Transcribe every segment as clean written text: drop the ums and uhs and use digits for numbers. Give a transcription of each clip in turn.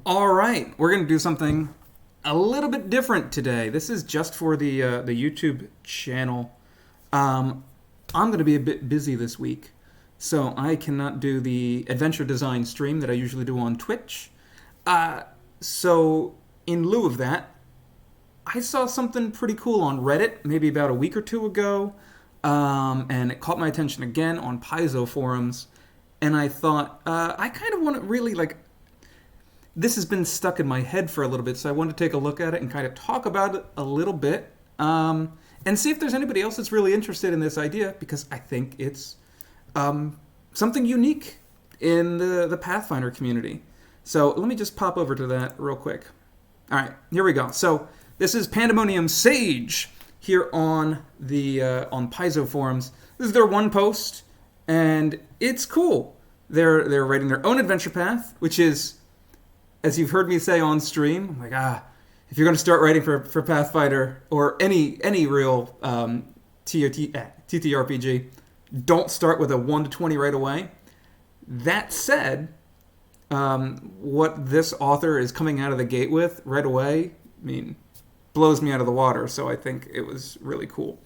All right, we're going to do something a little bit different today. This is just for the YouTube channel. I'm going to be a bit busy this week, so I cannot do the adventure design stream that I usually do on Twitch. So in lieu of that, I saw something pretty cool on Reddit maybe about a week or two ago, and it caught my attention again on Paizo forums, and I thought, I kind of want to really, this has been stuck in my head for a little bit, so I wanted to take a look at it and kind of talk about it a little bit, and see if there's anybody else that's really interested in this idea, because I think it's something unique in the Pathfinder community. So let me just pop over to that real quick. All right, here we go. So this is PandemoniumSage here on the on Paizo forums. This is their one post, and it's cool. They're writing their own adventure path, which is, as you've heard me say on stream, I'm like, if you're going to start writing for Pathfinder or any real TTRPG, don't start with a 1 to 20 right away. That said, what this author is coming out of the gate with right away, blows me out of the water, so I think it was really cool.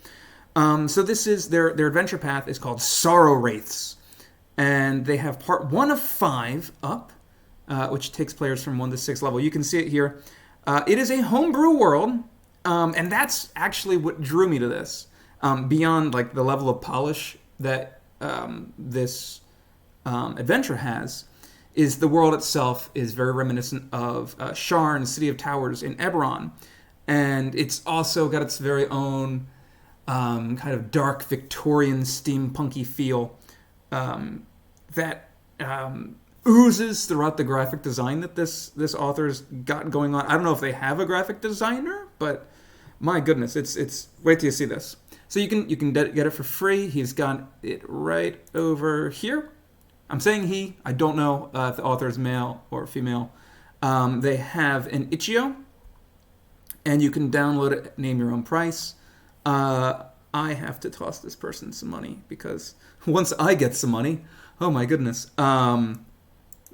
So this is, their adventure path is called Sorrowwraiths, and they have part 1 of 5 up, which takes players from 1 to 6 level. You can see it here. It is a homebrew world, and that's actually what drew me to this. Beyond the level of polish that this adventure has, is the world itself is very reminiscent of Sharn, City of Towers in Eberron, and it's also got its very own kind of dark Victorian steampunky feel that oozes throughout the graphic design that this author's got going on. I don't know if they have a graphic designer, but my goodness, it's wait till you see this. So you can get it for free. He's got it right over here. I'm saying he. I don't know if the author is male or female. They have an itch.io, and you can download it, name your own price. I have to toss this person some money, because once I get some money, oh my goodness,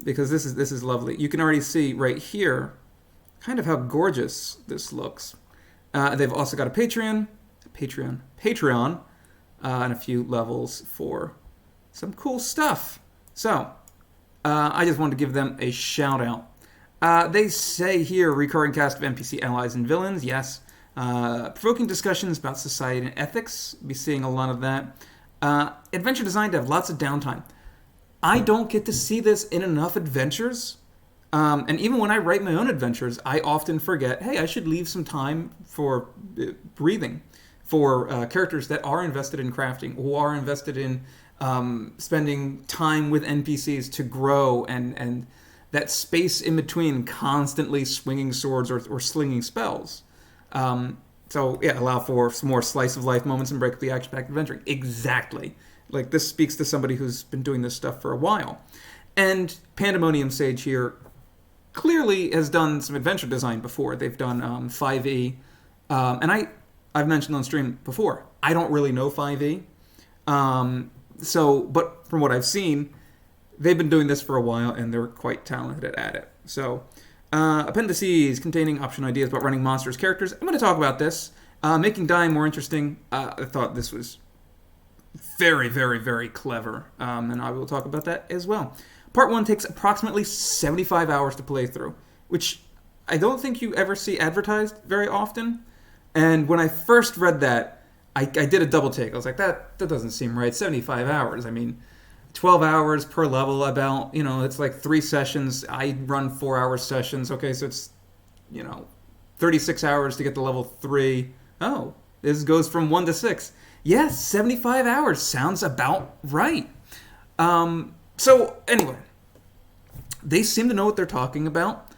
because this is lovely. You can already see right here kind of how gorgeous this looks. They've also got a Patreon, and a few levels for some cool stuff. So, I just wanted to give them a shout out. They say here, recurring cast of NPC allies and villains, yes. Provoking discussions about society and ethics, be seeing a lot of that. Adventure designed to have lots of downtime. I don't get to see this in enough adventures. And even when I write my own adventures, I often forget, hey, I should leave some time for breathing for characters that are invested in crafting, who are invested in spending time with NPCs to grow, and that space in between constantly swinging swords or slinging spells. So, yeah, allow for some more slice-of-life moments and break up the action-packed adventuring. Exactly. This speaks to somebody who's been doing this stuff for a while. And PandemoniumSage here clearly has done some adventure design before. They've done 5e. And I've mentioned on stream before, I don't really know 5e. But from what I've seen, they've been doing this for a while, and they're quite talented at it. So, appendices containing option ideas about running monsters, characters. I'm going to talk about this. Making dying more interesting. I thought this was very, very, very clever, and I will talk about that as well. Part 1 takes approximately 75 hours to play through, which I don't think you ever see advertised very often. And when I first read that, I did a double take. I was like, that doesn't seem right. 75 hours. 12 hours per level, about, it's 3 sessions. I run 4-hour sessions. Okay, so it's, 36 hours to get to level 3. Oh, this goes from 1 to 6. Yes, 75 hours sounds about right. So anyway, they seem to know what they're talking about.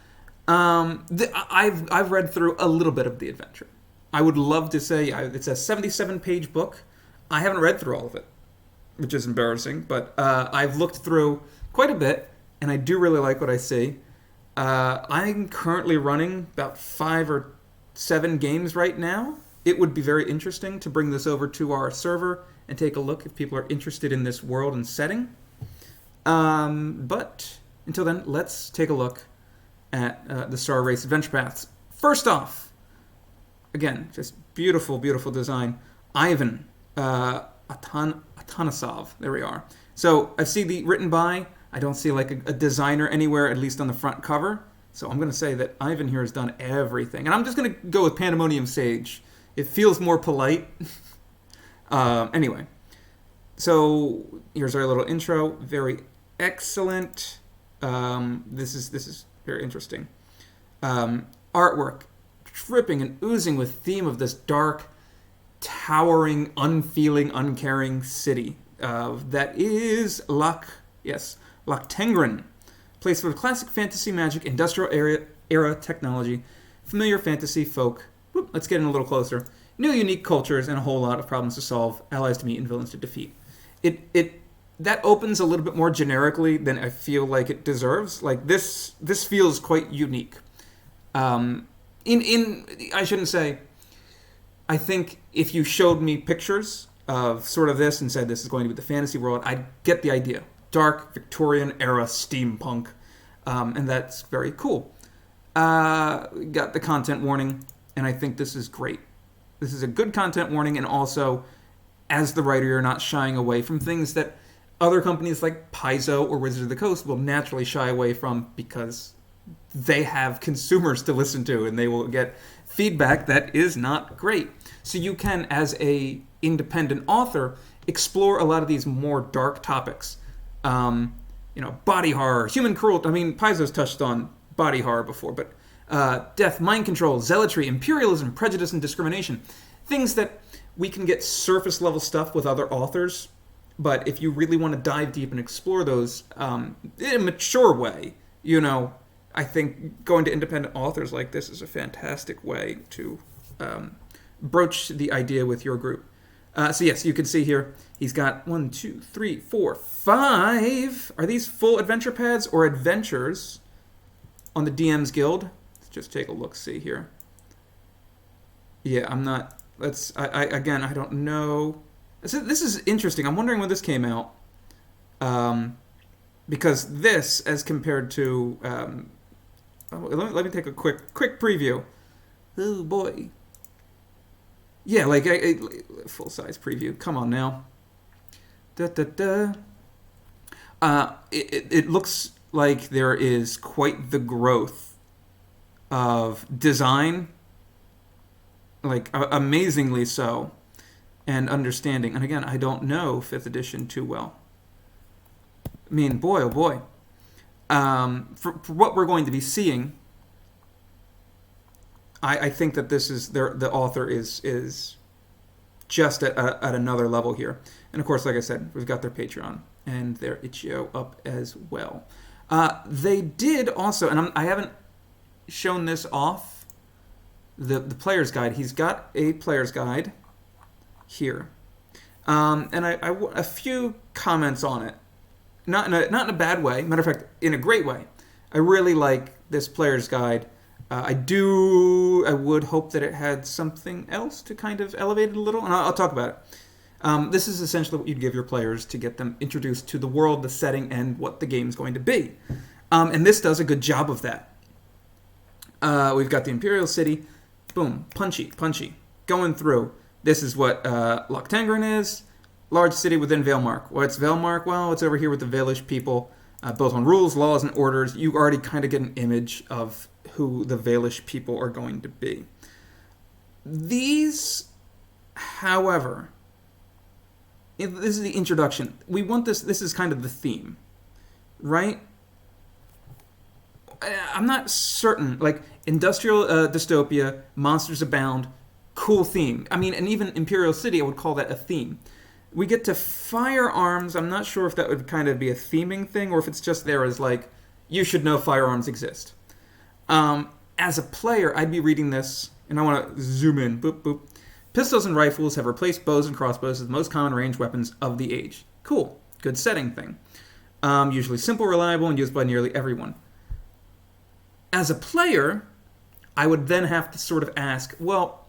I've read through a little bit of the adventure. I would love to say it's a 77-page book. I haven't read through all of it, which is embarrassing, but I've looked through quite a bit, and I do really like what I see. I'm currently running about 5 or 7 games right now. It would be very interesting to bring this over to our server and take a look if people are interested in this world and setting. But until then, let's take a look at the Sorrowwraiths Adventure Paths. First off, again, just beautiful, beautiful design. Ivan Atanasov. There we are. So I see the written by. I don't see like a designer anywhere, at least on the front cover. So I'm going to say that Ivan here has done everything. And I'm just going to go with PandemoniumSage. It feels more polite. Anyway. So here's our little intro. Very excellent. This is very interesting. Artwork. Dripping and oozing with theme of this dark, towering, unfeeling, uncaring city. That is Tengrin. Place of classic fantasy magic, industrial era technology, familiar fantasy folk. Whoop, let's get in a little closer. New unique cultures and a whole lot of problems to solve, allies to meet and villains to defeat. That opens a little bit more generically than I feel like it deserves. Like this feels quite unique. I shouldn't say. I think if you showed me pictures of sort of this and said this is going to be the fantasy world, I'd get the idea. Dark Victorian era steampunk, and that's very cool. Got the content warning, and I think this is great. This is a good content warning, and also, as the writer, you're not shying away from things that other companies like Paizo or Wizards of the Coast will naturally shy away from because they have consumers to listen to, and they will get feedback that is not great. So you can, as a independent author, explore a lot of these more dark topics. Body horror, human cruelty. I mean, Paizo's touched on body horror before, but death, mind control, zealotry, imperialism, prejudice, and discrimination. Things that we can get surface level stuff with other authors, but if you really want to dive deep and explore those in a mature way, I think going to independent authors like this is a fantastic way to broach the idea with your group. So yes, you can see here, he's got 1, 2, 3, 4, 5. Are these full adventure paths or adventures on the DM's Guild? Let's just take a look, see here. Yeah, I'm not, I don't know. This is interesting. I'm wondering when this came out. Because this, as compared to, let me take a quick preview. Oh boy. Yeah, like a full-size preview. Come on now. It looks like there is quite the growth of design, like amazingly so, and understanding. And again, I don't know 5th edition too well. I mean, boy, oh boy. For what we're going to be seeing, I think that this is the author is just at another level here. And of course, like I said, we've got their Patreon and their itch.io up as well. They did also, and I haven't shown this off, the player's guide. He's got a player's guide here. And a few comments on it. Not in a bad way. Matter of fact, in a great way. I really like this player's guide. I would hope that it had something else to kind of elevate it a little, and I'll talk about it. This is essentially what you'd give your players to get them introduced to the world, the setting, and what the game's going to be. And this does a good job of that. We've got the Imperial City. Boom. Punchy. Going through. This is what Tengrin is. Large city within Valemark. What's Valemark? Well, it's over here with the Valish people. Both on rules, laws, and orders. You already kind of get an image of who the Valish people are going to be. These, however, this is the introduction. We want this is kind of the theme, right? I'm not certain. Like, industrial dystopia, monsters abound, cool theme. I mean, and even Imperial City, I would call that a theme. We get to firearms. I'm not sure if that would kind of be a theming thing or if it's just there as like, you should know firearms exist. As a player, I'd be reading this, and I want to zoom in. Boop, boop. Pistols and rifles have replaced bows and crossbows as the most common ranged weapons of the age. Cool. Good setting thing. Usually simple, reliable, and used by nearly everyone. As a player, I would then have to sort of ask, well,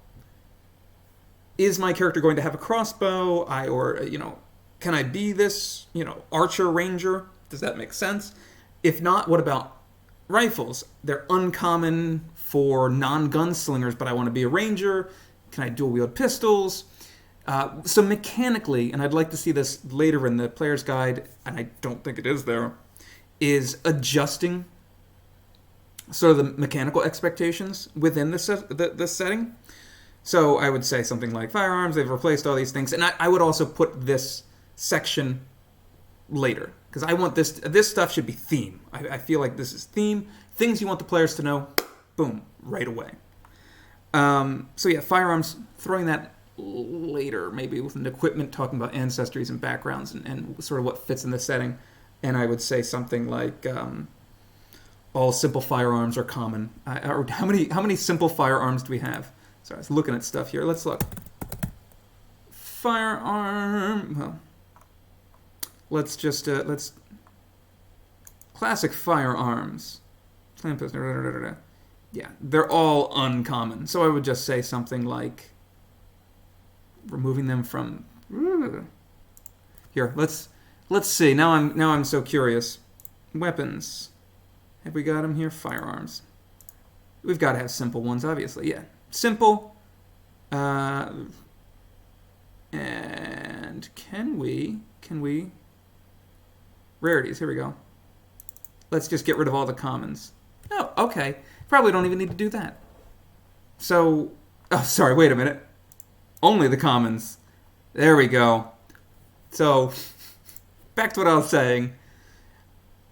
is my character going to have a crossbow? Can I be this, archer ranger? Does that make sense? If not, what about rifles. They're uncommon for non-gunslingers, but I want to be a ranger. Can I dual-wield pistols? So mechanically, and I'd like to see this later in the player's guide, and I don't think it is there, is adjusting sort of the mechanical expectations within the setting. So I would say something like firearms, they've replaced all these things, and I would also put this section later, because I want this stuff should be theme. I feel like this is theme, things you want the players to know, boom, right away. So yeah, firearms, throwing that later, maybe with an equipment, talking about ancestries and backgrounds and sort of what fits in the setting. And I would say something like all simple firearms are common. Or how many simple firearms do we have? Sorry, I was looking at stuff here. Let's look. Firearm. Well, let's classic firearms. Yeah, they're all uncommon. So I would just say something like removing them from here. Let's see. Now I'm so curious. Weapons. Have we got them here? Firearms. We've got to have simple ones, obviously. Yeah, simple. And can we rarities? Here we go. Let's just get rid of all the commons. Oh, okay. Probably don't even need to do that. So, oh, sorry. Wait a minute. Only the commons. There we go. So, back to what I was saying.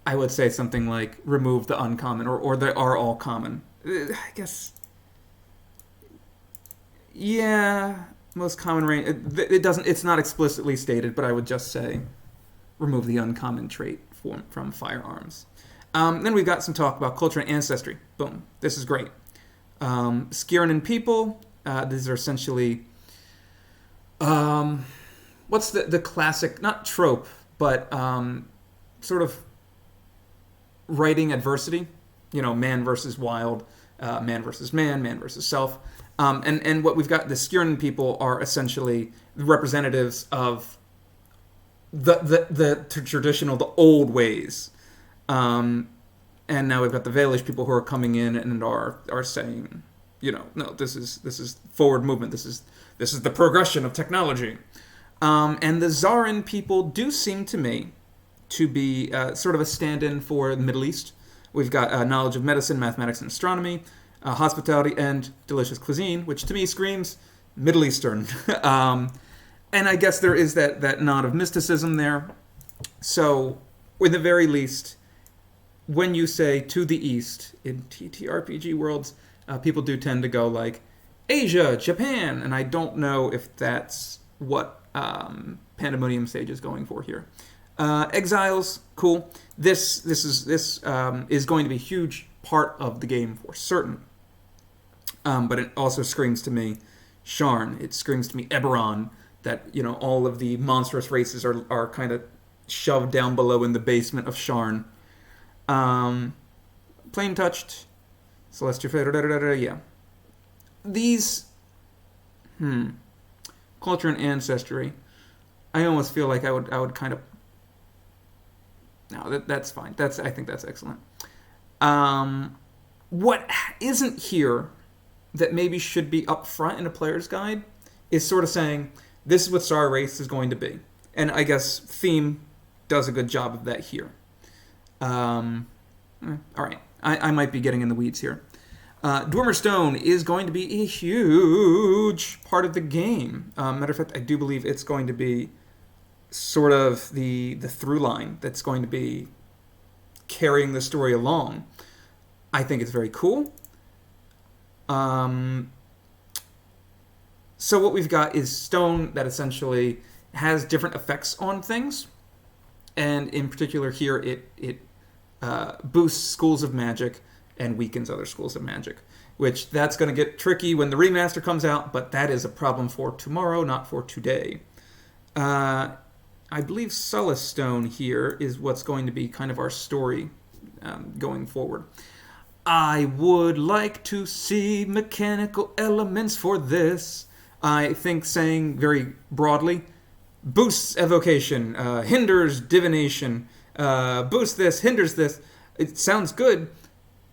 I would say something like remove the uncommon, or they are all common. I guess. Yeah, most common range. It doesn't. It's not explicitly stated, but I would just say remove the uncommon trait from firearms. Then we've got some talk about culture and ancestry. Boom. This is great. Skirnan people. These are essentially. What's the classic, not trope, but sort of writing adversity? You know, man versus wild, man versus man, man versus self. And what we've got, the Skirnan people are essentially the representatives of the traditional, the old ways. And now we've got the Valish people who are coming in and are saying, you know, no, this is forward movement. This is the progression of technology. And the Zarin people do seem to me to be sort of a stand-in for the Middle East. We've got knowledge of medicine, mathematics, and astronomy, hospitality, and delicious cuisine, which to me screams Middle Eastern. And I guess there is that nod of mysticism there. So, in the very least, when you say to the east in TTRPG worlds, people do tend to go like Asia, Japan, and I don't know if that's what PandemoniumSage is going for here. Exiles, cool. This is going to be a huge part of the game for certain. But it also screams to me Sharn. It screams to me Eberron, that, you know, all of the monstrous races are kind of shoved down below in the basement of Sharn. Plain touched, celestial, yeah. These, culture and ancestry. I almost feel like I would kind of. No, that's fine. I think that's excellent. What isn't here that maybe should be up front in a player's guide is sort of saying this is what Sorrowwraiths is going to be, and I guess theme does a good job of that here. All right, I might be getting in the weeds here. Dwemer Stone is going to be a huge part of the game. Matter of fact, I do believe it's going to be sort of the through line that's going to be carrying the story along. I think it's very cool. So what we've got is stone that essentially has different effects on things, and in particular here it boosts schools of magic and weakens other schools of magic, which that's going to get tricky when the remaster comes out, but that is a problem for tomorrow, not for today. I believe Solace Stone here is what's going to be kind of our story going forward. I would like to see mechanical elements for this. I think saying very broadly, boosts evocation, hinders divination, boosts this, hinders this. It sounds good.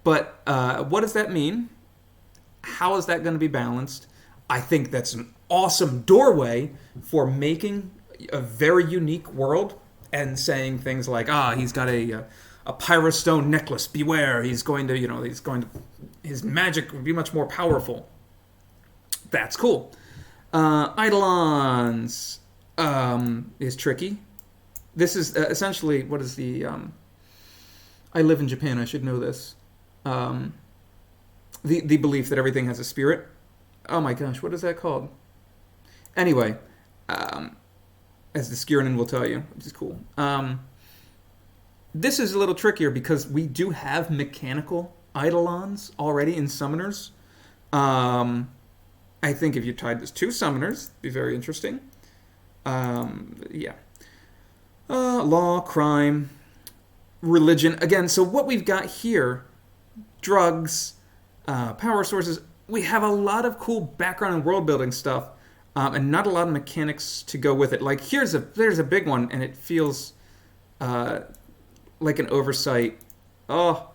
But what does that mean? How is that going to be balanced? I think that's an awesome doorway for making a very unique world and saying things like, he's got a pyrostone necklace. Beware, he's going to, his magic will be much more powerful. That's cool. Eidolons is tricky. This is essentially, what is the, I live in Japan, I should know this. The belief that everything has a spirit. Oh my gosh, what is that called? Anyway, as the Skirinin will tell you, which is cool. This is a little trickier because we do have mechanical Eidolons already in Summoners. I think if you tied this to Summoners, it'd be very interesting. Yeah. Law, crime, religion. Again, so what we've got here, drugs, power sources, we have a lot of cool background and world building stuff, and not a lot of mechanics to go with it. Like there's a big one, and it feels like an oversight. Oh,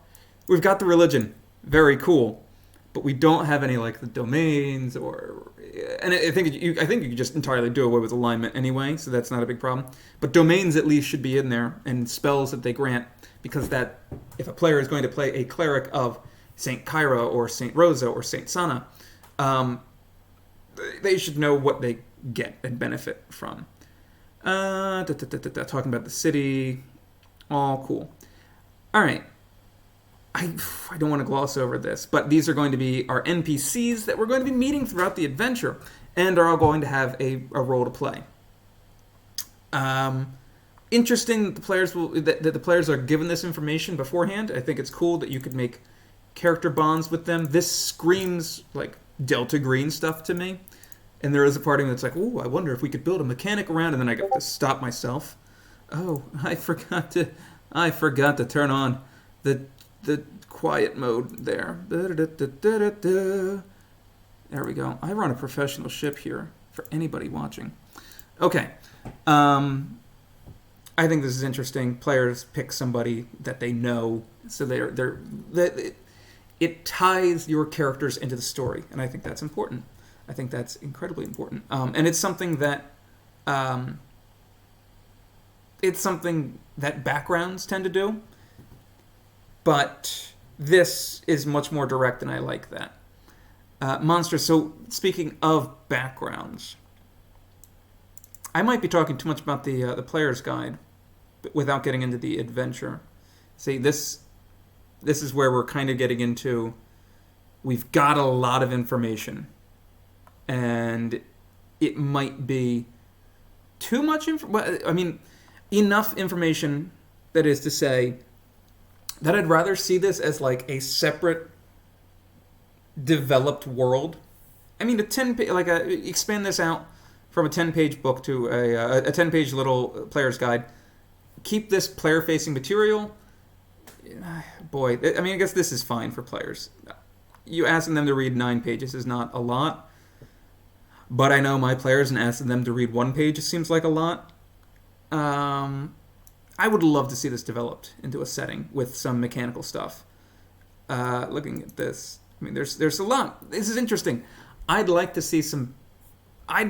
we've got the religion, very cool, but we don't have any like the domains and I think you could just entirely do away with alignment anyway, so that's not a big problem. But domains at least should be in there, and spells that they grant, because that if a player is going to play a cleric of Saint Kyra or Saint Rosa or Saint Sana, they should know what they get and benefit from. Talking about the city, all cool. All right. I don't want to gloss over this, but these are going to be our NPCs that we're going to be meeting throughout the adventure, and are all going to have a role to play. Interesting that the players are given this information beforehand. I think it's cool that you could make character bonds with them. This screams like Delta Green stuff to me, and there is a part of me that's like, "Ooh, I wonder if we could build a mechanic around." And then I got to stop myself. Oh, I forgot to turn on the quiet mode there. There we go. I run a professional ship here for anybody watching. Okay. I think this is interesting. Players pick somebody that they know, so it ties your characters into the story, and I think that's important. I think that's incredibly important. And it's something that backgrounds tend to do. But this is much more direct, and I like that. Monsters. So, speaking of backgrounds, I might be talking too much about the player's guide, but without getting into the adventure. See, this is where we're kind of getting into. We've got a lot of information, and it might be too much enough information. That is to say, that I'd rather see this as like a separate developed world. I mean, expand this out from a 10-page book to a 10-page little player's guide. Keep this player-facing material. Boy, I mean, I guess this is fine for players. You asking them to read 9 pages is not a lot, but I know my players, and asking them to read 1 page seems like a lot. I would love to see this developed into a setting with some mechanical stuff. Looking at this, I mean, there's a lot. This is interesting. I'd like to see some. I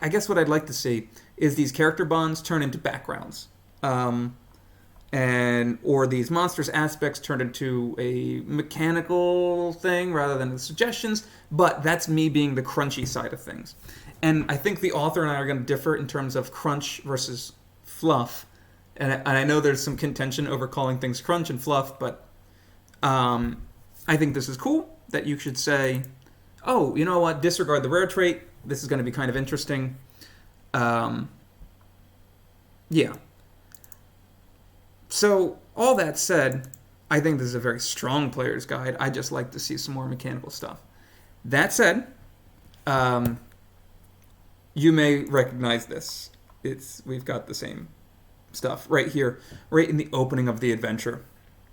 guess what I'd like to see is these character bonds turn into backgrounds, or these monsters aspects turned into a mechanical thing rather than the suggestions. But that's me being the crunchy side of things, and I think the author and I are going to differ in terms of crunch versus fluff. And I know there's some contention over calling things crunch and fluff, but I think this is cool that you should say, oh, you know what, disregard the rare trait. This is going to be kind of interesting. Yeah. So, all that said, I think this is a very strong player's guide. I just like to see some more mechanical stuff. That said, you may recognize this. We've got the same stuff right here, right in the opening of the adventure.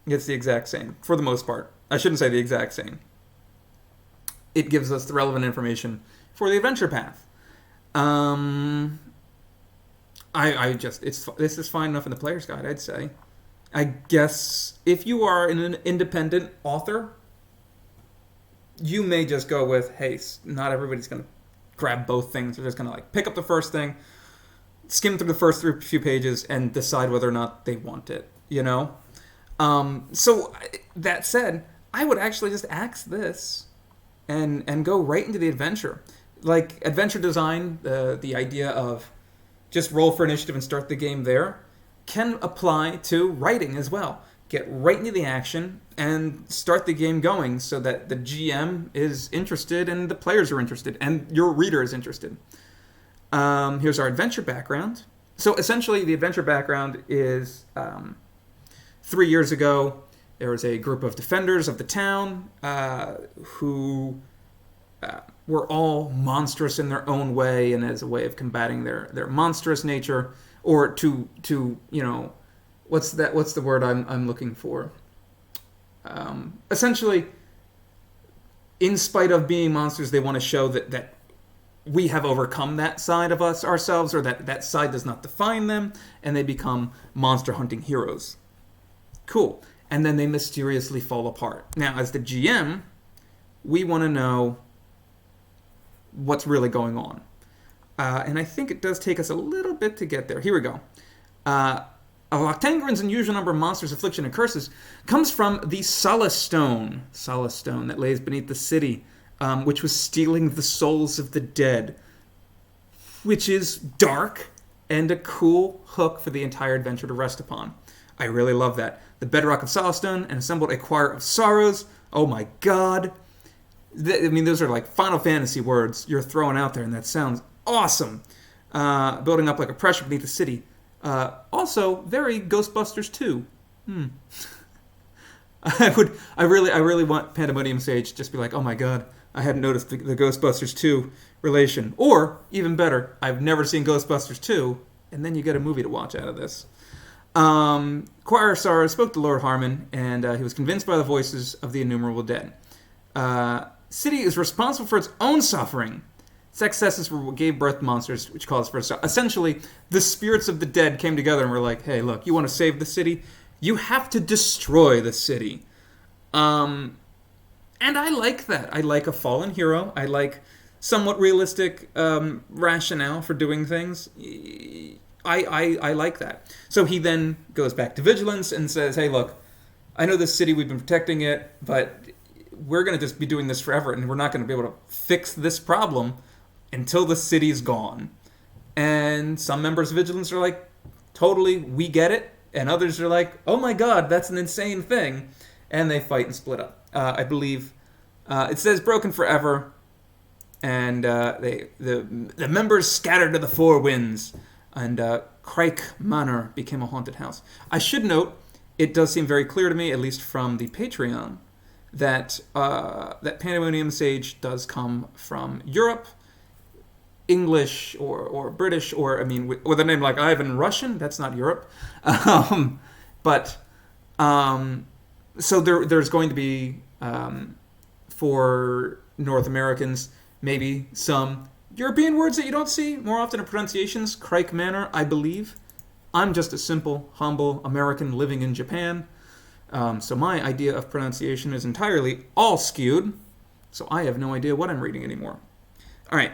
It's the exact same, for the most part. I shouldn't say the exact same. It gives us the relevant information for the adventure path. This is fine enough in the player's guide, I'd say. I guess if you are an independent author, you may just go with, hey, not everybody's going to grab both things. They're just going to like pick up the first thing, skim through the first few pages, and decide whether or not they want it, you know? So that said, I would actually just axe this and go right into the adventure. Like adventure design, the idea of just roll for initiative and start the game there can apply to writing as well. Get right into the action and start the game going so that the GM is interested and the players are interested and your reader is interested. Here's our adventure background. So essentially the adventure background is 3 years ago, there was a group of defenders of the town who were all monstrous in their own way and as a way of combating their monstrous nature, or to you know, what's the word I'm looking for? Essentially, in spite of being monsters, they want to show that we have overcome that side of ourselves, or that side does not define them, and they become monster hunting heroes. Cool. And then they mysteriously fall apart. Now, as the GM, we want to know what's really going on. And I think it does take us a little bit to get there. Here we go. A Loctangren's unusual number of monsters, affliction, and curses comes from the Solace Stone that lays beneath the city, which was stealing the souls of the dead, which is dark and a cool hook for the entire adventure to rest upon. I really love that. The bedrock of Solace Stone and assembled a choir of sorrows. Oh my god. I mean, those are like Final Fantasy words you're throwing out there, and that sounds awesome. Building up like a pressure beneath the city. Also, very Ghostbusters 2. I really want PandemoniumSage to just be like, oh my god, I hadn't noticed the Ghostbusters 2 relation. Or, even better, I've never seen Ghostbusters 2, and then you get a movie to watch out of this. Choir of Sorrows spoke to Lord Harmon, and he was convinced by the voices of the innumerable dead. City is responsible for its own suffering. Its excesses were what gave birth to monsters, which caused for essentially the spirits of the dead came together and were like, hey, look, you want to save the city? You have to destroy the city. And I like that. I like a fallen hero. I like somewhat realistic rationale for doing things. I like that. So he then goes back to Vigilance and says, hey, look, I know this city, we've been protecting it, but we're going to just be doing this forever, and we're not going to be able to fix this problem until the city's gone. And some members of Vigilance are like, totally, we get it. And others are like, oh my god, that's an insane thing. And they fight and split up. I believe it says broken forever, and the members scattered to the four winds, and Crike Manor became a haunted house. I should note, it does seem very clear to me, at least from the Patreon, that PandemoniumSage does come from Europe, English or British, or I mean, with a name like Ivan Russian, that's not Europe. So there's going to be, for North Americans, maybe some European words that you don't see more often in pronunciations. Crike Manor, I believe. I'm just a simple, humble American living in Japan. So my idea of pronunciation is entirely all skewed. So I have no idea what I'm reading anymore. All right.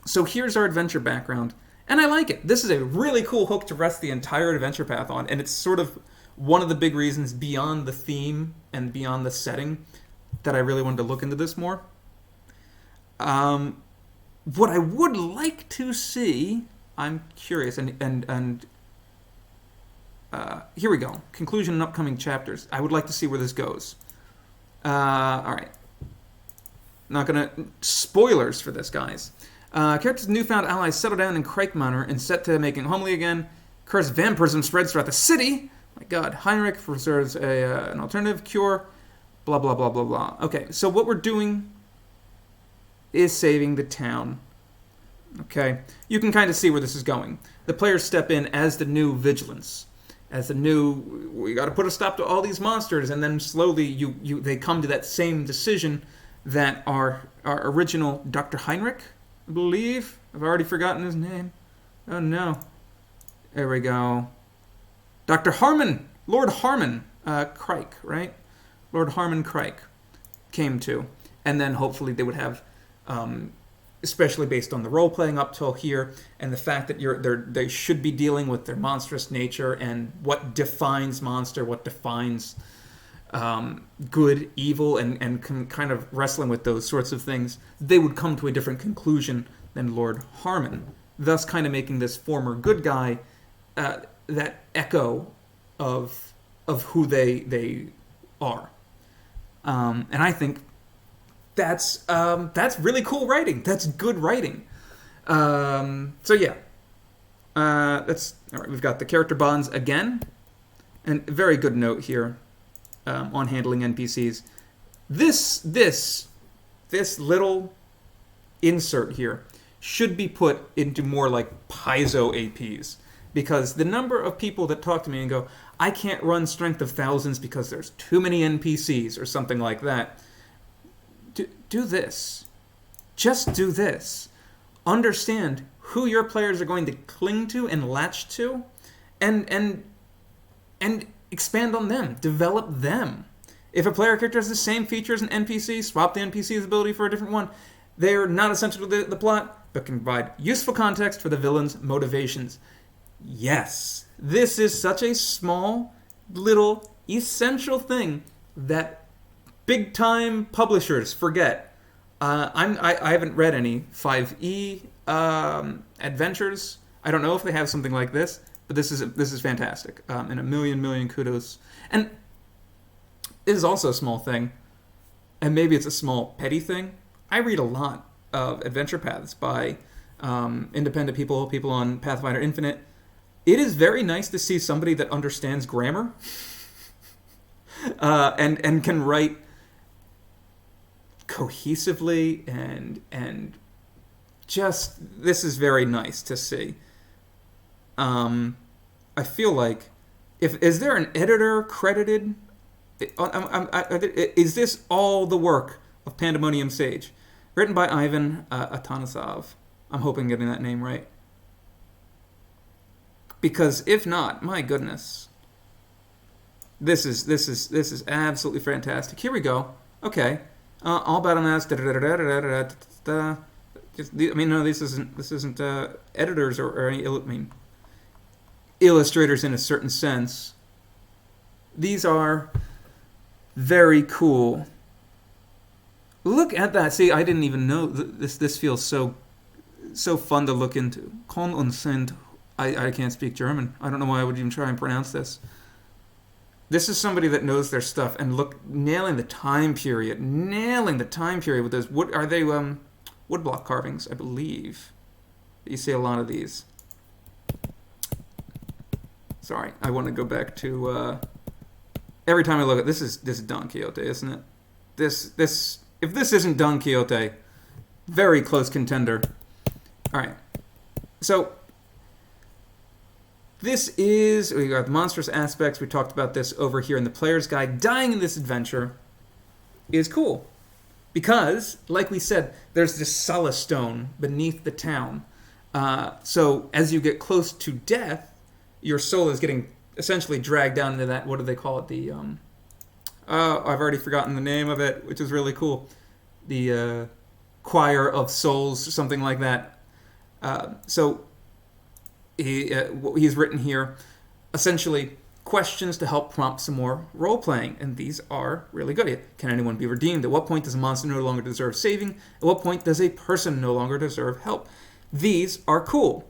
So here's our adventure background. And I like it. This is a really cool hook to rest the entire adventure path on. And it's sort of one of the big reasons beyond the theme and beyond the setting that I really wanted to look into this more. What I would like to see, I'm curious, and here we go. Conclusion and upcoming chapters. I would like to see where this goes. All right. Not gonna... Spoilers for this, guys. Characters' newfound allies settle down in Crike Manor and set to making homely again. Cursed vampirism spreads throughout the city. My god. Heinrich preserves an alternative cure. Blah, blah, blah, blah, blah. Okay, so what we're doing is saving the town. Okay? You can kind of see where this is going. The players step in as the new Vigilance. As the new, we got to put a stop to all these monsters, and then slowly they come to that same decision that our original Dr. Heinrich, I believe. I've already forgotten his name. Oh no. There we go. Dr. Harmon Lord Harmon Crike, right? Lord Harmon Crike came to. And then hopefully they would have, especially based on the role-playing up till here, and the fact that they should be dealing with their monstrous nature and what defines monster, what defines good, evil, and kind of wrestling with those sorts of things, they would come to a different conclusion than Lord Harmon, thus kind of making this former good guy that echo of who they are. And I think that's really cool writing. That's good writing. So yeah, that's all right. We've got the character bonds again, and a very good note here on handling NPCs. This little insert here should be put into more like Paizo APs, because the number of people that talk to me and go, I can't run Strength of Thousands because there's too many NPCs or something like that. Do this. Just do this. Understand who your players are going to cling to and latch to, and expand on them. Develop them. If a player character has the same features as an NPC, swap the NPC's ability for a different one. They're not essential to the plot, but can provide useful context for the villain's motivations. Yes, this is such a small, little, essential thing that big-time publishers forget. I haven't read any 5e adventures. I don't know if they have something like this, but this is fantastic. And a million kudos. And it is also a small thing, and maybe it's a small petty thing. I read a lot of adventure paths by independent people on Pathfinder Infinite. It is very nice to see somebody that understands grammar and can write cohesively and just, this is very nice to see. I feel like, is there an editor credited? Is this all the work of PandemoniumSage? Written by Ivan Atanasov. I'm hoping I'm getting that name right. Because if not, my goodness, this is absolutely fantastic. Here we go. Okay, all about on that. I mean, no, this isn't editors or any. Illustrators in a certain sense. These are very cool. Look at that. See, I didn't even know this feels so fun to look into. Kon und sind. I can't speak German. I don't know why I would even try and pronounce this. This is somebody that knows their stuff, and nailing the time period with those woodblock carvings, I believe. You see a lot of these. Sorry, I want to go back to every time I look at this is Don Quixote, isn't it? This if this isn't Don Quixote, very close contender. All right, so. We got the monstrous aspects. We talked about this over here in the player's guide. Dying in this adventure is cool. Because, like we said, there's this solace stone beneath the town. So as you get close to death, your soul is getting essentially dragged down into that, what do they call it? I've already forgotten the name of it, which is really cool. The choir of souls, or something like that. So he's written here, essentially, questions to help prompt some more role-playing, and these are really good. Can anyone be redeemed? At what point does a monster no longer deserve saving? At what point does a person no longer deserve help? These are cool.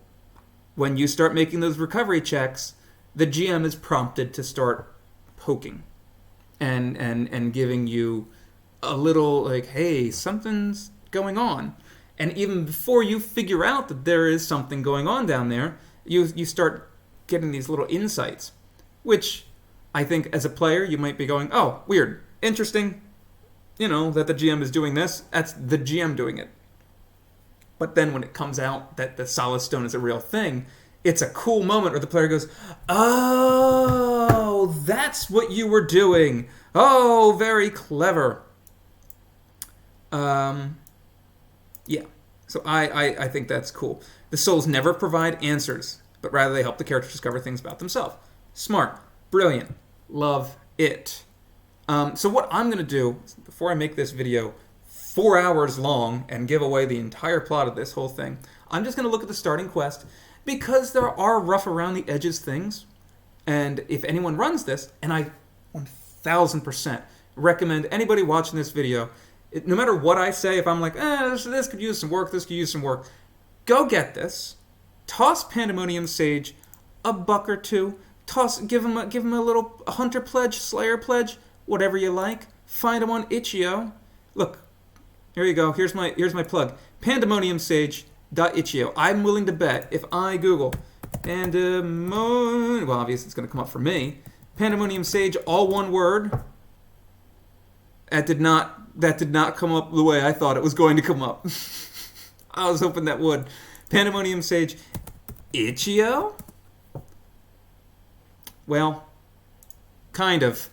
When you start making those recovery checks, the GM is prompted to start poking and giving you a little, like, hey, something's going on. And even before you figure out that there is something going on down there, you start getting these little insights, which I think as a player you might be going, oh, weird, interesting, that the GM is doing this. That's the GM doing it. But then when it comes out that the Solace Stone is a real thing, it's a cool moment where the player goes, oh, that's what you were doing. Oh, very clever. Yeah. So I think that's cool. The souls never provide answers, but rather they help the characters discover things about themselves. Smart. Brilliant. Love it. So what I'm going to do, before I make this video 4 hours long and give away the entire plot of this whole thing, I'm just going to look at the starting quest, because there are rough around the edges things, and if anyone runs this, and I 1000% recommend anybody watching this video, no matter what I say, if I'm like, this could use some work, this could use some work, go get this, toss PandemoniumSage a buck or two, give him a little hunter pledge, slayer pledge, whatever you like. Find him on Itch.io. Look, here you go. Here's my plug. PandemoniumSage.itch.io. I'm willing to bet if I Google well, obviously it's going to come up for me. PandemoniumSage, all one word. That did not come up the way I thought it was going to come up. I was hoping that would. PandemoniumSage, Itch.io? Well, kind of.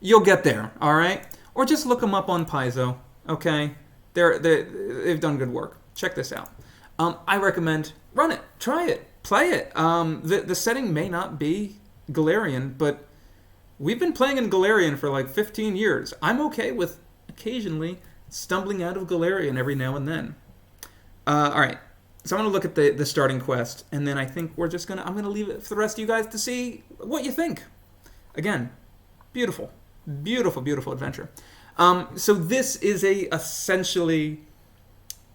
You'll get there, all right? Or just look them up on Paizo, okay? They've done good work. Check this out. I recommend run it, try it, play it. The setting may not be Galarian, but we've been playing in Galarian for like 15 years. I'm okay with occasionally stumbling out of Galarian every now and then. All right. So I'm going to look at the starting quest, and then I think I'm going to leave it for the rest of you guys to see what you think. Again, beautiful, beautiful, beautiful adventure. So this is essentially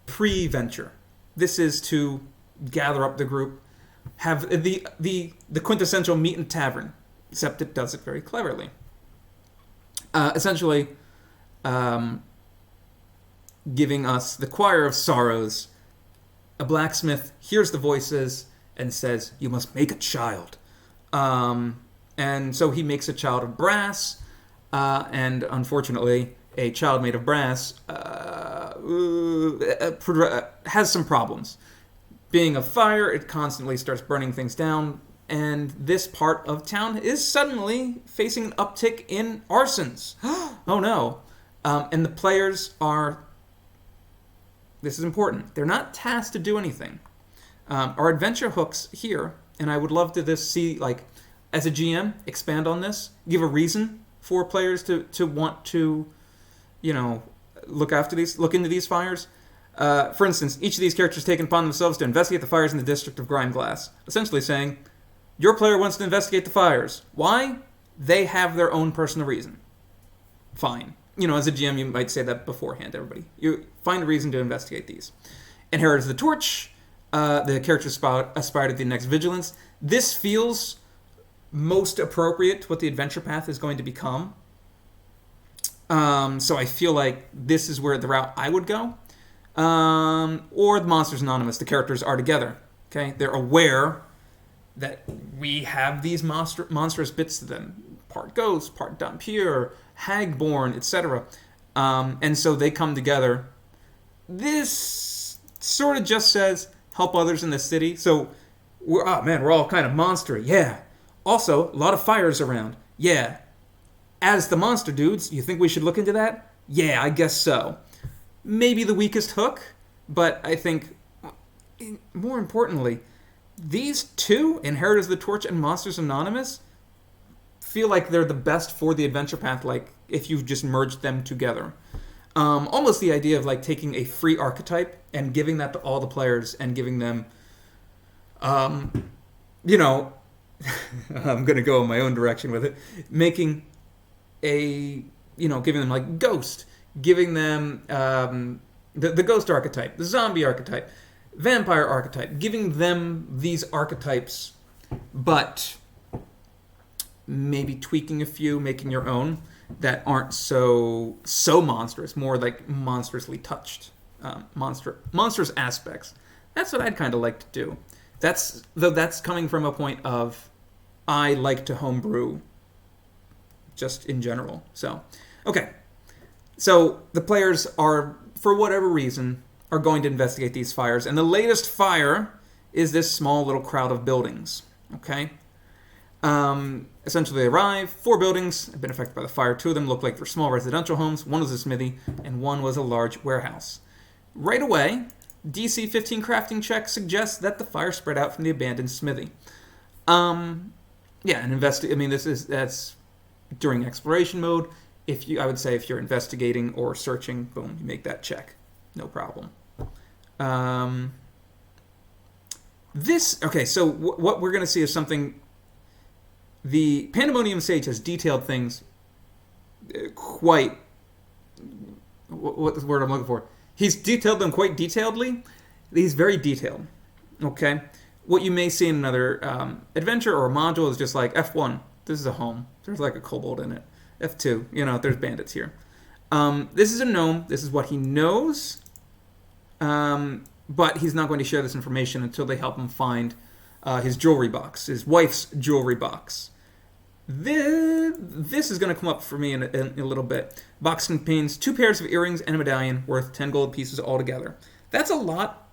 pre-venture. This is to gather up the group, have the quintessential meet in tavern, except it does it very cleverly. Essentially, giving us the Choir of Sorrows. A blacksmith hears the voices and says, "You must make a child." And so he makes a child of brass, and unfortunately, a child made of brass has some problems. Being of fire, it constantly starts burning things down, and this part of town is suddenly facing an uptick in arsons. Oh no. And the players are... This is important. They're not tasked to do anything. Our adventure hooks here, and I would love to see, like, as a GM, expand on this, give a reason for players to want to, look into these fires. For instance, each of these characters take it upon themselves to investigate the fires in the district of Grimeglass, essentially saying, your player wants to investigate the fires. Why? They have their own personal reason. Fine. As a GM, you might say that beforehand, everybody. You find a reason to investigate these. Inheritors of the Torch. The characters aspire to the next vigilance. This feels most appropriate to what the adventure path is going to become. So I feel like this is where the route I would go. Or the Monsters Anonymous. The characters are together. Okay, they're aware that we have these monstrous bits to them. Part ghost, part Dhampir, Hagborn, etc. And so they come together. This sort of just says, help others in the city. So, we're all kind of monstery. Yeah. Also, a lot of fires around. Yeah. As the monster dudes, you think we should look into that? Yeah, I guess so. Maybe the weakest hook, but I think, more importantly, these two, Inheritors of the Torch and Monsters Anonymous, feel like they're the best for the adventure path, like if you just merged them together. Almost the idea of like taking a free archetype and giving that to all the players and giving them, I'm going to go in my own direction with it, making giving them like Ghost, giving them the Ghost archetype, the Zombie archetype, Vampire archetype, giving them these archetypes, but maybe tweaking a few, making your own that aren't so monstrous, more like monstrously touched, monstrous aspects. That's what I'd kind of like to do. That's coming from a point of I like to homebrew just in general. So, okay. So the players are, for whatever reason, are going to investigate these fires. And the latest fire is this small little crowd of buildings. Okay? Essentially, they arrive. 4 buildings have been affected by the fire. 2 of them look like they're small residential homes. 1 was a smithy, and 1 was a large warehouse. Right away, DC 15 crafting check suggests that the fire spread out from the abandoned smithy. Yeah, and I mean, that's during exploration mode. I would say if you're investigating or searching, boom, you make that check, no problem. Okay. So what we're going to see is something. The PandemoniumSage has detailed things quite. What's the word I'm looking for? He's detailed them quite detailedly. He's very detailed. Okay. What you may see in another adventure or a module is just like F1. This is a home. There's like a kobold in it. F2. There's bandits here. This is a gnome. This is what he knows. But he's not going to share this information until they help him find his jewelry box, his wife's jewelry box. This is going to come up for me in a little bit. Box contains 2 pairs of earrings and a medallion worth 10 gold pieces altogether. That's a lot.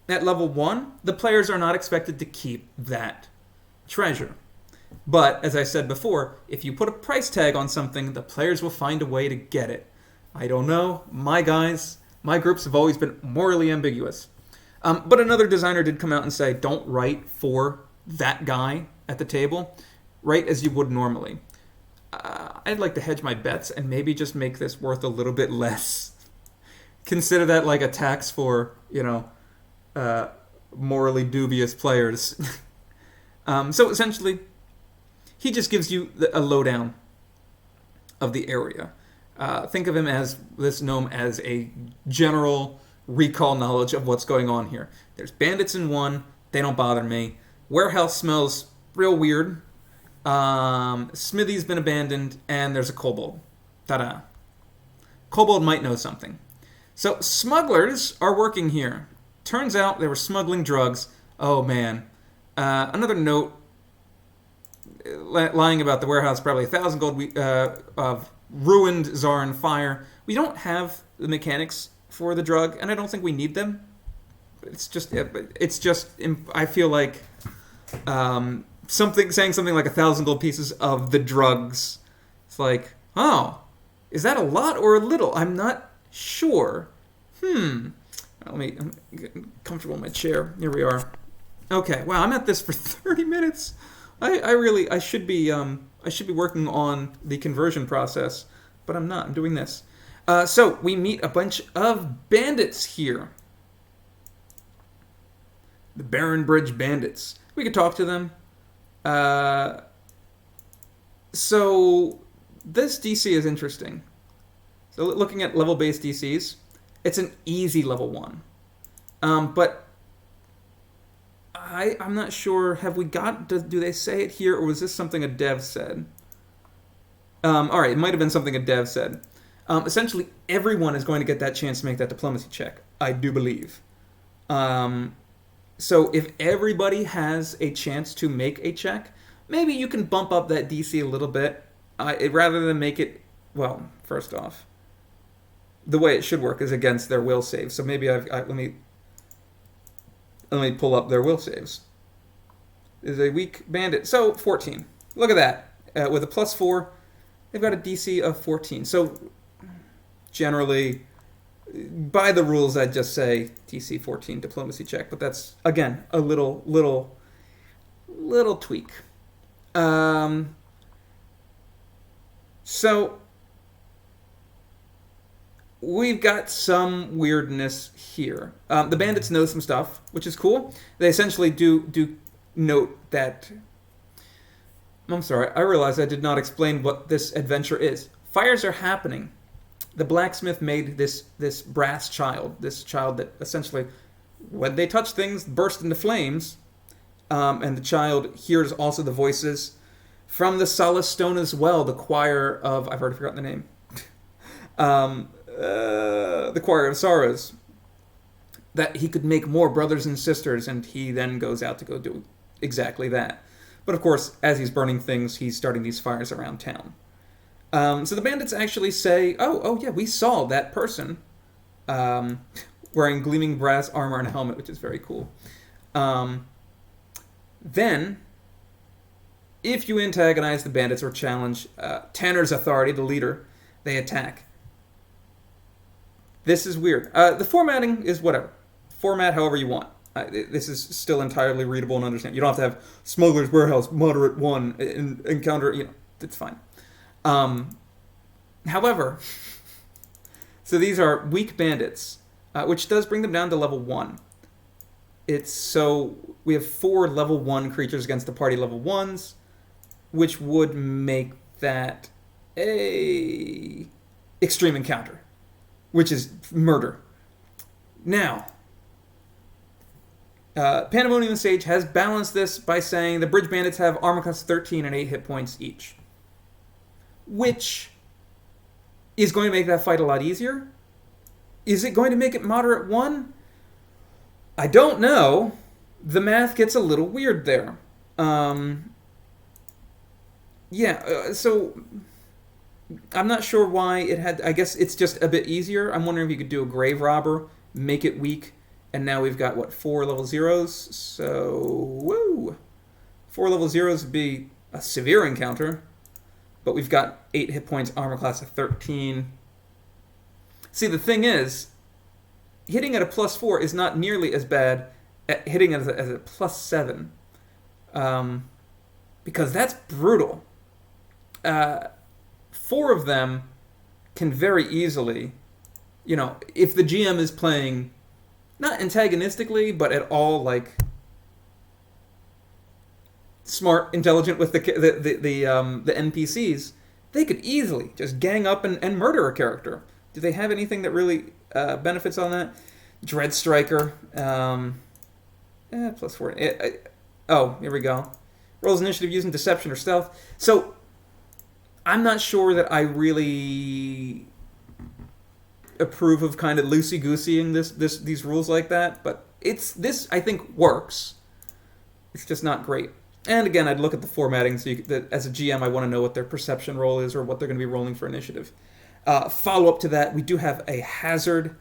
At level 1, the players are not expected to keep that treasure. But, as I said before, if you put a price tag on something, the players will find a way to get it. I don't know. My groups have always been morally ambiguous. But another designer did come out and say, don't write for that guy at the table. Write as you would normally. I'd like to hedge my bets and maybe just make this worth a little bit less. Consider that like a tax for, morally dubious players. So essentially, he just gives you a lowdown of the area. Think of him as this gnome as a general recall knowledge of what's going on here. There's bandits in one. They don't bother me. Warehouse smells real weird. Smithy's been abandoned, and there's a kobold. Ta-da. Kobold might know something. So smugglers are working here. Turns out they were smuggling drugs. Oh, man. Another note, lying about the warehouse, probably 1,000 gold of ruined Zarin fire. We don't have the mechanics for the drug, and I don't think we need them. It's just I feel like saying something like 1,000 gold pieces of the drugs. It's like, oh, is that a lot or a little? I'm not sure. I'm getting comfortable in my chair. Here we are. Okay, wow, I'm at this for 30 minutes. I should be working on the conversion process, but I'm not. I'm doing this. So we meet a bunch of bandits here. The Barren Bridge bandits. We could talk to them. So this DC is interesting. So looking at level-based DCs, it's an easy level 1. But I'm not sure. Have we got? Do they say it here, or was this something a dev said? All right, it might have been something a dev said. Essentially, everyone is going to get that chance to make that diplomacy check. I do believe. So if everybody has a chance to make a check, maybe you can bump up that DC a little bit, rather than make it. Well, first off, the way it should work is against their will save. So maybe let me pull up their will saves. Is a weak bandit. So 14. Look at that. With a +4, they've got a DC of 14. So generally, by the rules, I'd just say DC 14 diplomacy check. But that's, again, a little tweak. So we've got some weirdness here. The bandits know some stuff, which is cool. They essentially do note that. I'm sorry, I realized I did not explain what this adventure is. Fires are happening. The blacksmith made this brass child, this child that essentially, when they touch things, burst into flames. And the child hears also the voices from the Solace Stone as well, the choir of, I've already forgotten the name. The Choir of Sorrows, that he could make more brothers and sisters, and he then goes out to go do exactly that. But of course, as he's burning things, he's starting these fires around town. So the bandits actually say, oh yeah, we saw that person wearing gleaming brass armor and a helmet, which is very cool. Then, if you antagonize the bandits or challenge Tanner's authority, the leader, they attack. This is weird. The formatting is whatever. Format however you want. This is still entirely readable and understand. You don't have to have Smuggler's Warehouse, moderate 1, encounter, it's fine. However, so these are weak bandits, which does bring them down to level 1. So we have 4 level 1 creatures against the party level 1s, which would make that a extreme encounter, which is murder. Now, PandemoniumSage has balanced this by saying the bridge bandits have armor class 13 and 8 hit points each, which is going to make that fight a lot easier. Is it going to make it moderate 1? I don't know. The math gets a little weird there. So I'm not sure why it had... I guess it's just a bit easier. I'm wondering if you could do a Grave Robber, make it weak, and now we've got, 4 level 0s? So, woo! 4 level 0s would be a severe encounter, but we've got 8 hit points, armor class of 13. See, the thing is, hitting at a plus 4 is not nearly as bad at hitting as a plus 7. Because that's brutal. 4 of them can very easily, if the GM is playing not antagonistically, but at all smart, intelligent with the NPCs, they could easily just gang up and murder a character. Do they have anything that really benefits on that? Dread Striker. Plus 4. Here we go. Rolls initiative using deception or stealth. So, I'm not sure that I really approve of kind of loosey-gooseying these rules like that, but this I think works. It's just not great. And again, I'd look at the formatting, so as a GM, I want to know what their perception roll is or what they're going to be rolling for initiative. Follow-up to that, we do have a hazard,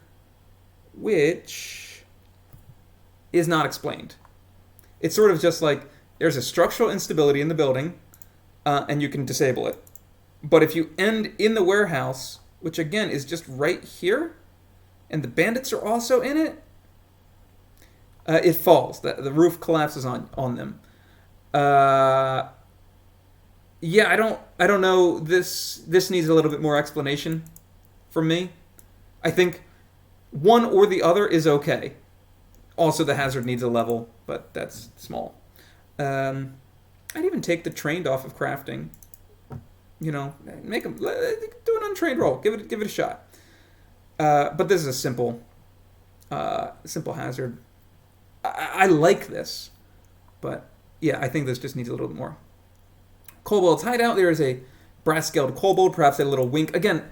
which is not explained. It's sort of just like, there's a structural instability in the building, and you can disable it. But if you end in the warehouse, which again is just right here, and the bandits are also in it, it falls. The roof collapses on them. I don't know. This needs a little bit more explanation from me. I think one or the other is okay. Also, the hazard needs a level, but that's small. I'd even take the trained off of crafting. Make them do an untrained roll. Give it a shot. But this is a simple hazard. I like this, but yeah, I think this just needs a little bit more. Kobold's hideout. There is a brass-scaled kobold, perhaps a little wink. Again,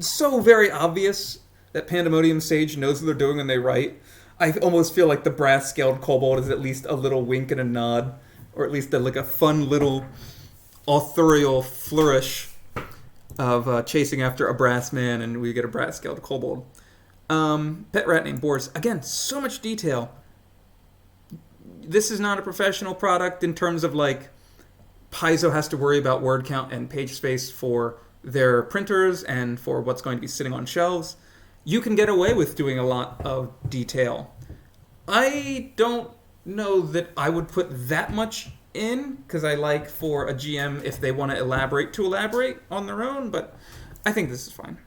so very obvious that PandemoniumSage knows what they're doing when they write. I almost feel like the brass-scaled kobold is at least a little wink and a nod, or at least a fun little authorial flourish of chasing after a brass man, and we get a brass-scaled kobold. Pet rat named Boris. Again, so much detail. This is not a professional product in terms of Paizo has to worry about word count and page space for their printers and for what's going to be sitting on shelves. You can get away with doing a lot of detail. I don't know that I would put that much in, because I like for a GM, if they want to elaborate on their own, but I think this is fine.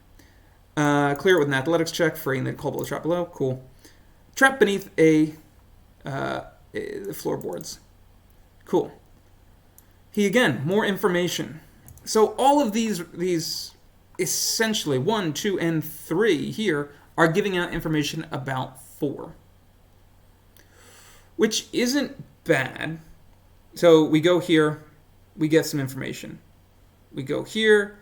Clear it with an athletics check, freeing the kobold trap below. Cool. Trap beneath the floorboards. Cool. More information. So all of these essentially 1, 2, and 3 here are giving out information about 4, which isn't bad. So we go here, we get some information. We go here,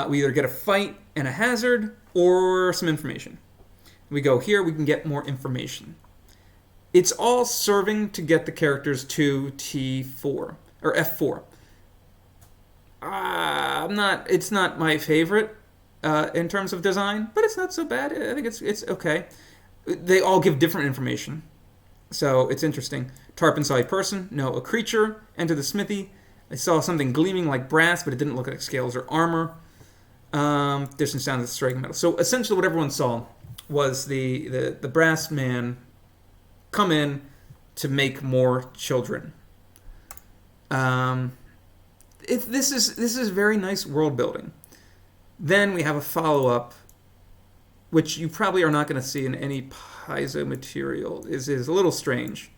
we either get a fight and a hazard or some information. We go here, we can get more information. It's all serving to get the characters to T4 or F4. It's not my favorite in terms of design, but it's not so bad. I think it's okay. They all give different information, so it's interesting. Tarp inside person. No, a creature. Enter the smithy. I saw something gleaming like brass, but it didn't look like scales or armor. Distant sound of striking metal. So essentially what everyone saw was the brass man come in, to make more children. This is very nice world building. Then we have a follow-up, which you probably are not going to see in any Paizo material. Is a little strange.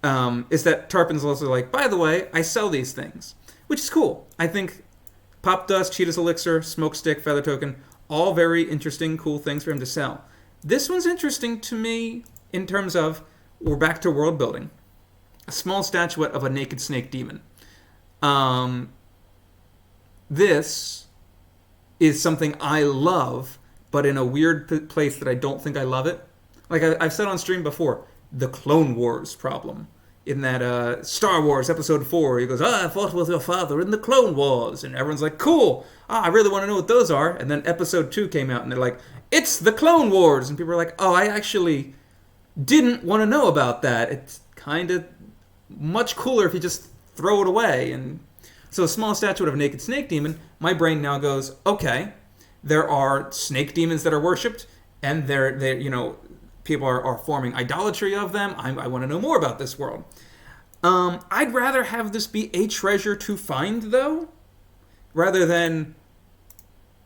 Is that Tarpon's also like, by the way, I sell these things, which is cool. I think Pop Dust, Cheetah's Elixir, Smoke Stick, Feather Token, all very interesting, cool things for him to sell. This one's interesting to me in terms of, we're back to world building. A small statuette of a naked snake demon. This is something I love, but in a weird place that I don't think I love it. Like I've said on stream before, the Clone Wars problem. In that Star Wars Episode 4, he goes, I fought with your father in the Clone Wars. And everyone's like, cool. I really want to know what those are. And then Episode 2 came out, and they're like, it's the Clone Wars. And people are like, oh, I actually didn't want to know about that. It's kind of much cooler if you just throw it away. And so a small statuette of a naked snake demon, my brain now goes, okay, there are snake demons that are worshipped, and they're people are forming idolatry of them. I want to know more about this world. I'd rather have this be a treasure to find, though, rather than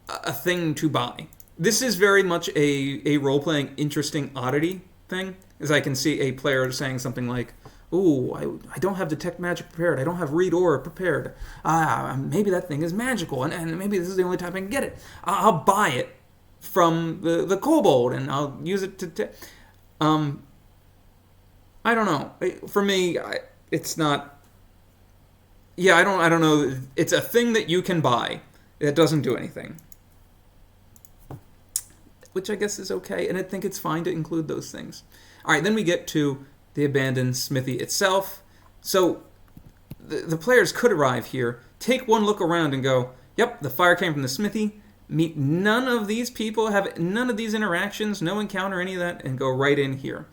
a thing to buy. This is very much a role-playing interesting oddity thing, as I can see a player saying something like, ooh, I don't have Detect Magic prepared. I don't have Read Aura prepared. Maybe that thing is magical, and maybe this is the only time I can get it. I'll buy it from the kobold, and I'll use it to... I don't know. For me, it's not... Yeah, I don't know. It's a thing that you can buy. It doesn't do anything. Which I guess is okay, and I think it's fine to include those things. All right, then we get to the abandoned smithy itself. So the players could arrive here, take one look around and go, yep, the fire came from the smithy, meet none of these people, have none of these interactions, no encounter, any of that, and go right in here.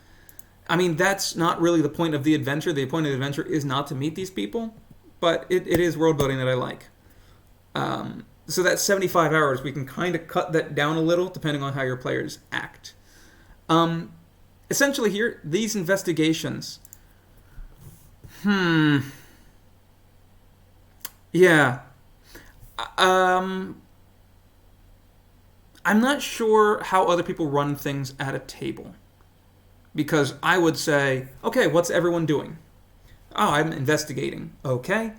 I mean, that's not really the point of the adventure. The point of the adventure is not to meet these people, but it is world building that I like. So that's 75 hours. We can kind of cut that down a little, depending on how your players act. Essentially here, these investigations. Yeah. I'm not sure how other people run things at a table. Because I would say, okay, what's everyone doing? Oh, I'm investigating. Okay.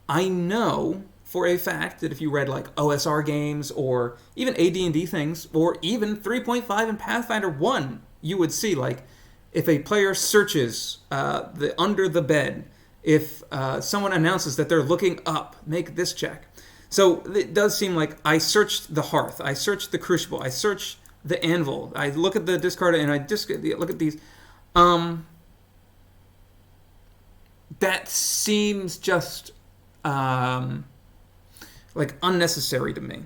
I know for a fact that if you read like OSR games or even AD&D things or even 3.5 and Pathfinder 1, you would see like if a player searches the under the bed, if someone announces that they're looking up, make this check. So it does seem like I searched the hearth, I searched the crucible, I searched the anvil, I look at the discard and I just look at these. That seems just like unnecessary to me.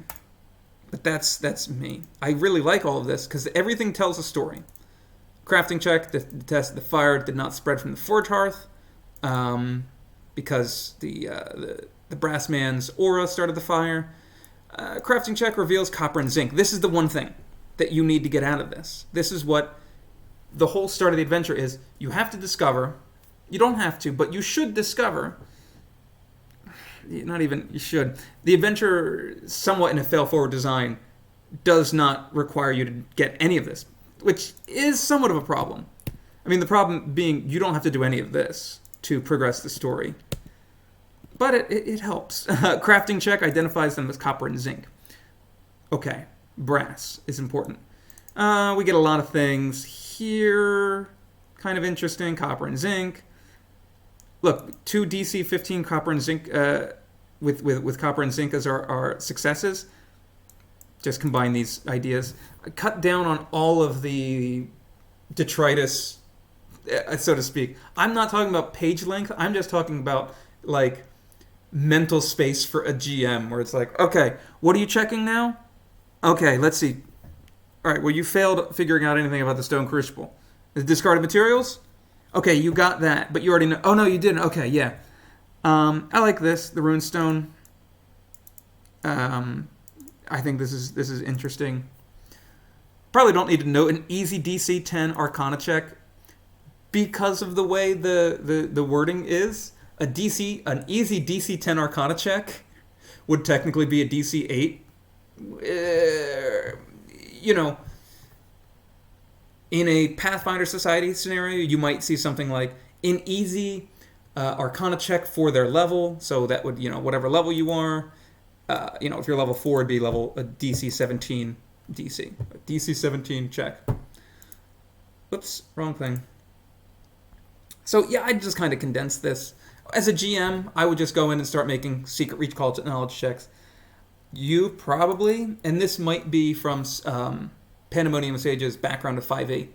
But that's me. I really like all of this because everything tells a story. Crafting check, the test, the fire did not spread from the forge hearth because the brass man's aura started the fire. Crafting check reveals copper and zinc. This is the one thing that you need to get out of this. This is what the whole start of the adventure is. You have to discover. You don't have to, but you should discover. Not even, you should. The adventure, somewhat in a fail-forward design, does not require you to get any of this, which is somewhat of a problem. I mean, the problem being you don't have to do any of this to progress the story. But it helps. Crafting check identifies them as copper and zinc. Okay, brass is important. We get a lot of things here. Kind of interesting, copper and zinc. Look, 2 DC 15 copper and zinc with copper and zinc as our successes. Just combine these ideas. Cut down on all of the detritus, so to speak. I'm not talking about page length. I'm just talking about, like, mental space for a GM where it's like, okay, what are you checking now? Okay, let's see. All right, well, you failed figuring out anything about the stone crucible. The discarded materials? Okay, you got that, but you already know. Oh, no, you didn't. Okay, yeah. I like this, the runestone. I think this is interesting. Probably don't need to know an easy DC 10 Arcana check. because of the way the wording is, an easy DC 10 Arcana check would technically be a DC 8. You know, in a Pathfinder Society scenario, you might see something like an easy Arcana check for their level. So that would, whatever level you are, if you're level 4, it'd be a DC 17 DC. A DC 17 check. Oops, wrong thing. So yeah, I just kind of condensed this. As a GM, I would just go in and start making secret recall knowledge checks. You probably, and this might be from PandemoniumSage's background of 5e,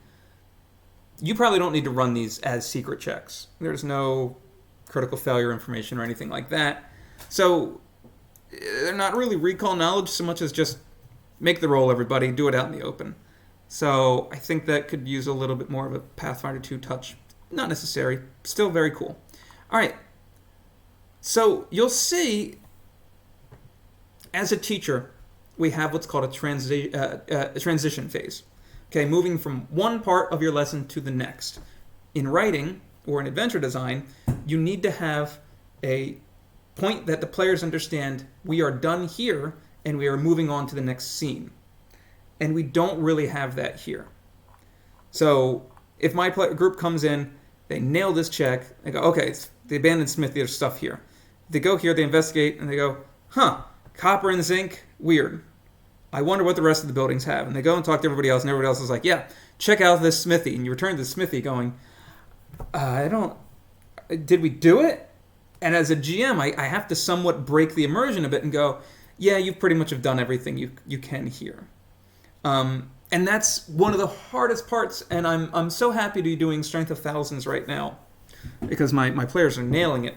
you probably don't need to run these as secret checks. There's no critical failure information or anything like that. So they're not really recall knowledge so much as just make the roll, everybody, do it out in the open. So I think that could use a little bit more of a Pathfinder 2 touch. Not necessary, still very cool. All right, so you'll see, as a teacher, we have what's called a transition phase. Okay, moving from one part of your lesson to the next. In writing or in adventure design, you need to have a point that the players understand we are done here and we are moving on to the next scene. And we don't really have that here. So if my group comes in, they nail this check, they go, okay, it's the abandoned smithy, there's stuff here. They go here, they investigate, and they go, copper and zinc, weird. I wonder what the rest of the buildings have. And they go and talk to everybody else, and everybody else is like, yeah, check out this smithy. And you return to the smithy going, did we do it? And as a GM, I have to somewhat break the immersion a bit and go, yeah, you pretty much have done everything you can here. And that's one of the hardest parts, and I'm so happy to be doing Strength of Thousands right now, because my players are nailing it,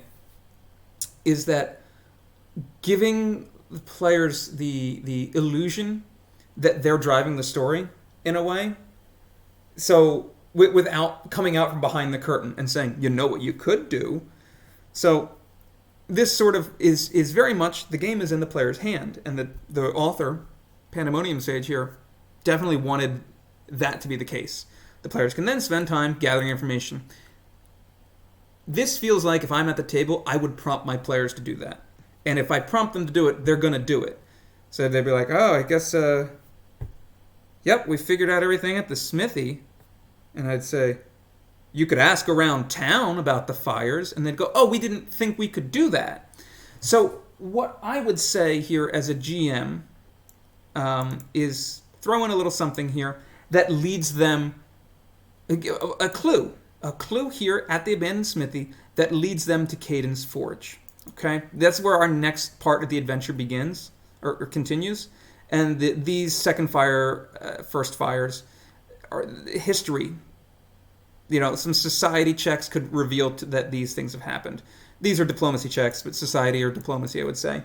is that giving the players the illusion that they're driving the story in a way, so without coming out from behind the curtain and saying, you know what you could do. So this sort of is very much, the game is in the player's hand, and the author, PandemoniumSage here, definitely wanted that to be the case. The players can then spend time gathering information. This feels like if I'm at the table, I would prompt my players to do that. And if I prompt them to do it, they're going to do it. So they'd be like, oh, I guess, yep, we figured out everything at the smithy. And I'd say, you could ask around town about the fires. And they'd go, oh, we didn't think we could do that. So what I would say here as a GM is throw in a little something here that leads them, a clue here at the abandoned smithy that leads them to Caden's Forge. Okay, that's where our next part of the adventure begins or continues, and these second fire, first fires, are history. Some society checks could reveal that these things have happened. These are diplomacy checks, but society or diplomacy, I would say,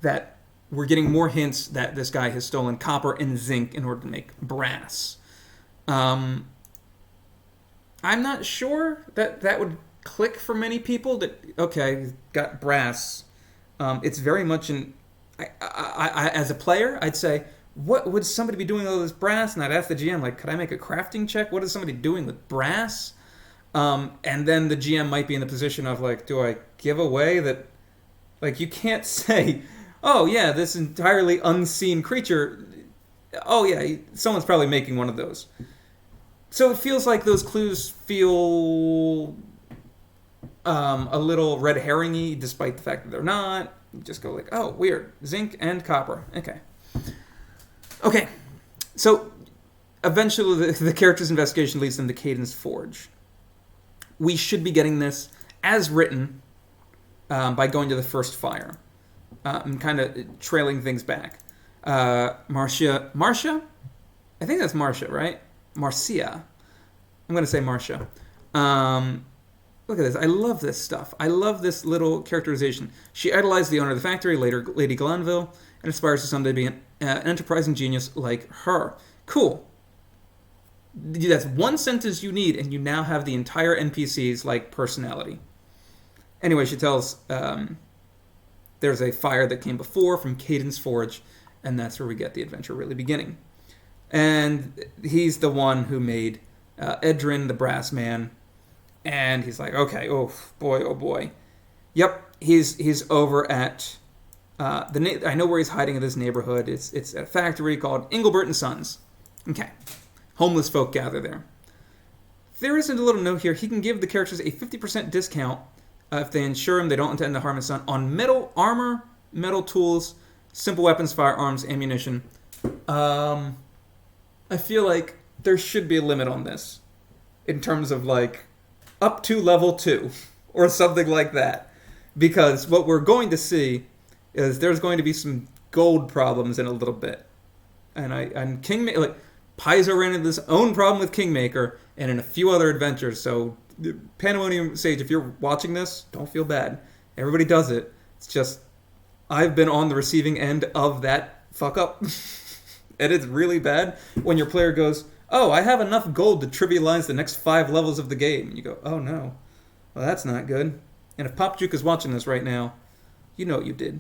that we're getting more hints that this guy has stolen copper and zinc in order to make brass. I'm not sure that would click for many people. That okay, got brass. It's very much I as a player, I'd say, what would somebody be doing with all this brass? And I'd ask the GM, like, could I make a crafting check? What is somebody doing with brass? And then the GM might be in the position of, like, do I give away that? Like, you can't say, oh, yeah, this entirely unseen creature, oh, yeah, someone's probably making one of those. So it feels like those clues feel a little red herring-y, despite the fact that they're not. You just go like, oh, weird, zinc and copper. Okay, so eventually the character's investigation leads them to Caden's Forge. We should be getting this as written by going to the first fire and kind of trailing things back. Marcia? I think that's Marcia, right? Marcia. I'm going to say Marcia. Look at this. I love this stuff. I love this little characterization. She idolized the owner of the factory, later Lady Glanville, and aspires to someday be an enterprising genius like her. Cool. That's one sentence you need, and you now have the entire NPC's like personality. Anyway, she tells there's a fire that came before from Caden's Forge, and that's where we get the adventure really beginning. And he's the one who made Edrin, the brass man, And he's like, okay, oh boy, oh boy. Yep, he's over at I know where he's hiding in this neighborhood. It's at a factory called Engelbert and Sons. Okay, homeless folk gather there. There isn't a little note here. He can give the characters a 50% discount if they ensure him they don't intend to harm his son on metal armor, metal tools, simple weapons, firearms, ammunition. I feel like there should be a limit on this in terms of like up to level 2 or something like that. Because what we're going to see is there's going to be some gold problems in a little bit. And Kingmaker, like, Paizo ran into his own problem with Kingmaker and in a few other adventures. So, PandemoniumSage, if you're watching this, don't feel bad. Everybody does it. It's just, I've been on the receiving end of that fuck up. And it's really bad when your player goes, oh, I have enough gold to trivialize the next 5 levels of the game. And you go, oh no. Well, that's not good. And if Pop Juke is watching this right now, you know what you did.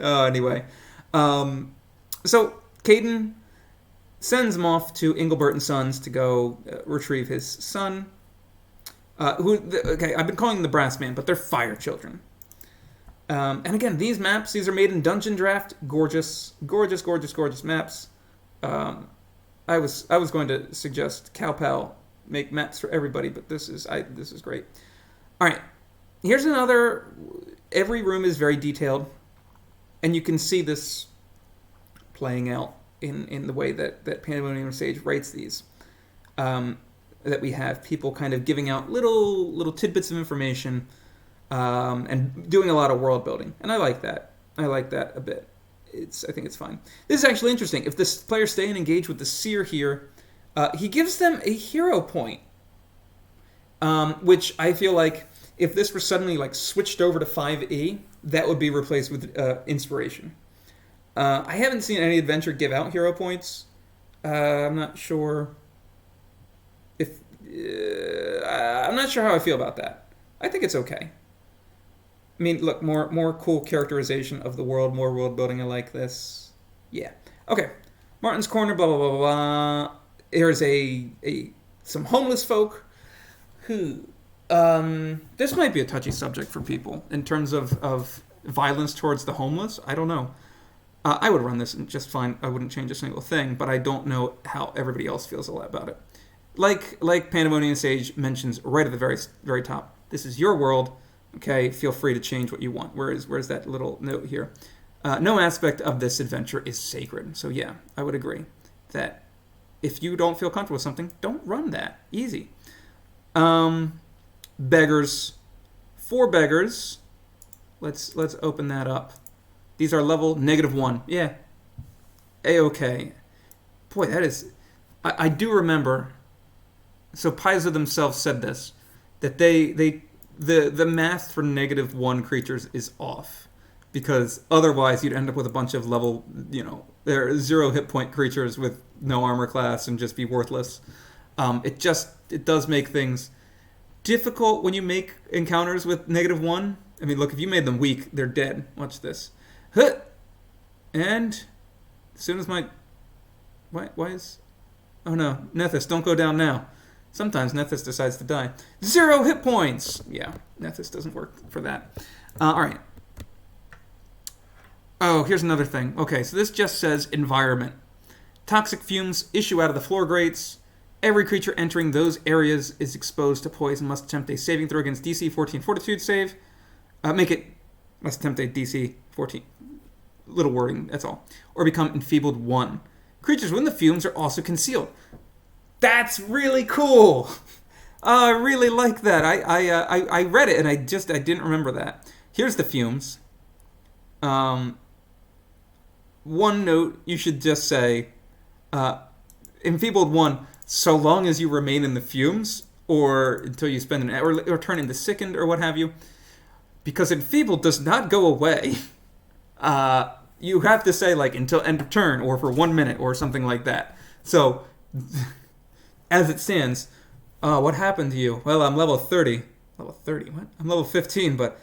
Anyway. So, Caden sends him off to Engelbert and Sons to go retrieve his son. I've been calling them the Brass Man, but they're fire children. And again, these maps, these are made in Dungeon Draft. Gorgeous, gorgeous, gorgeous, gorgeous maps. I was going to suggest Cowpal make maps for everybody, but this is great. All right, here's another. Every room is very detailed, and you can see this playing out in the way that PandemoniumSage writes these. That we have people kind of giving out little tidbits of information, and doing a lot of world building, and I like that. I like that a bit. I think it's fine. This is actually interesting. If this players stay and engage with the seer here, he gives them a hero point, which I feel like if this were suddenly like switched over to 5e, that would be replaced with inspiration. I haven't seen any adventure give out hero points. I'm not sure if I'm not sure how I feel about that. I think it's okay. I mean, look, more cool characterization of the world, more world building. I like this. Yeah. Okay. Martin's Corner, blah, blah, blah, blah, blah. Here's some homeless folk who... this might be a touchy subject for people in terms of violence towards the homeless. I don't know. I would run this just fine. I wouldn't change a single thing, but I don't know how everybody else feels about it. Like PandemoniumSage mentions right at the very, very top. This is your world. Okay, feel free to change what you want. Where's that little note here? No aspect of this adventure is sacred. So yeah, I would agree that if you don't feel comfortable with something, don't run that. Easy. Beggars. 4 beggars. Let's open that up. These are level -1. Yeah. A-okay. Boy, that is... I do remember... So Paizo themselves said this. That the math for -1 creatures is off. Because otherwise you'd end up with a bunch of level... They're 0 hit point creatures with no armor class and just be worthless. It does make things difficult when you make encounters with -1. I mean, look, if you made them weak, they're dead. Watch this. Huh! And as soon as my... Why is... Oh no, Nethys, don't go down now. Sometimes Nethys decides to die. 0 hit points! Yeah, Nethys doesn't work for that. Alright. Oh, here's another thing. Okay, so this just says environment. Toxic fumes issue out of the floor grates. Every creature entering those areas is exposed to poison. Must attempt a saving throw against DC 14 Fortitude save. Must attempt a DC 14. Little wording, that's all. Or become enfeebled 1. Creatures within the fumes are also concealed. That's really cool! I really like that. I read it and I didn't remember that. Here's the fumes. One note, you should just say, enfeebled 1, so long as you remain in the fumes, or until you spend or turn into sickened, or what have you. Because enfeebled does not go away. You have to say, like, until end of turn, or for 1 minute, or something like that. So, as it stands, what happened to you? Well, I'm level 30. Level 30? What? I'm level 15, but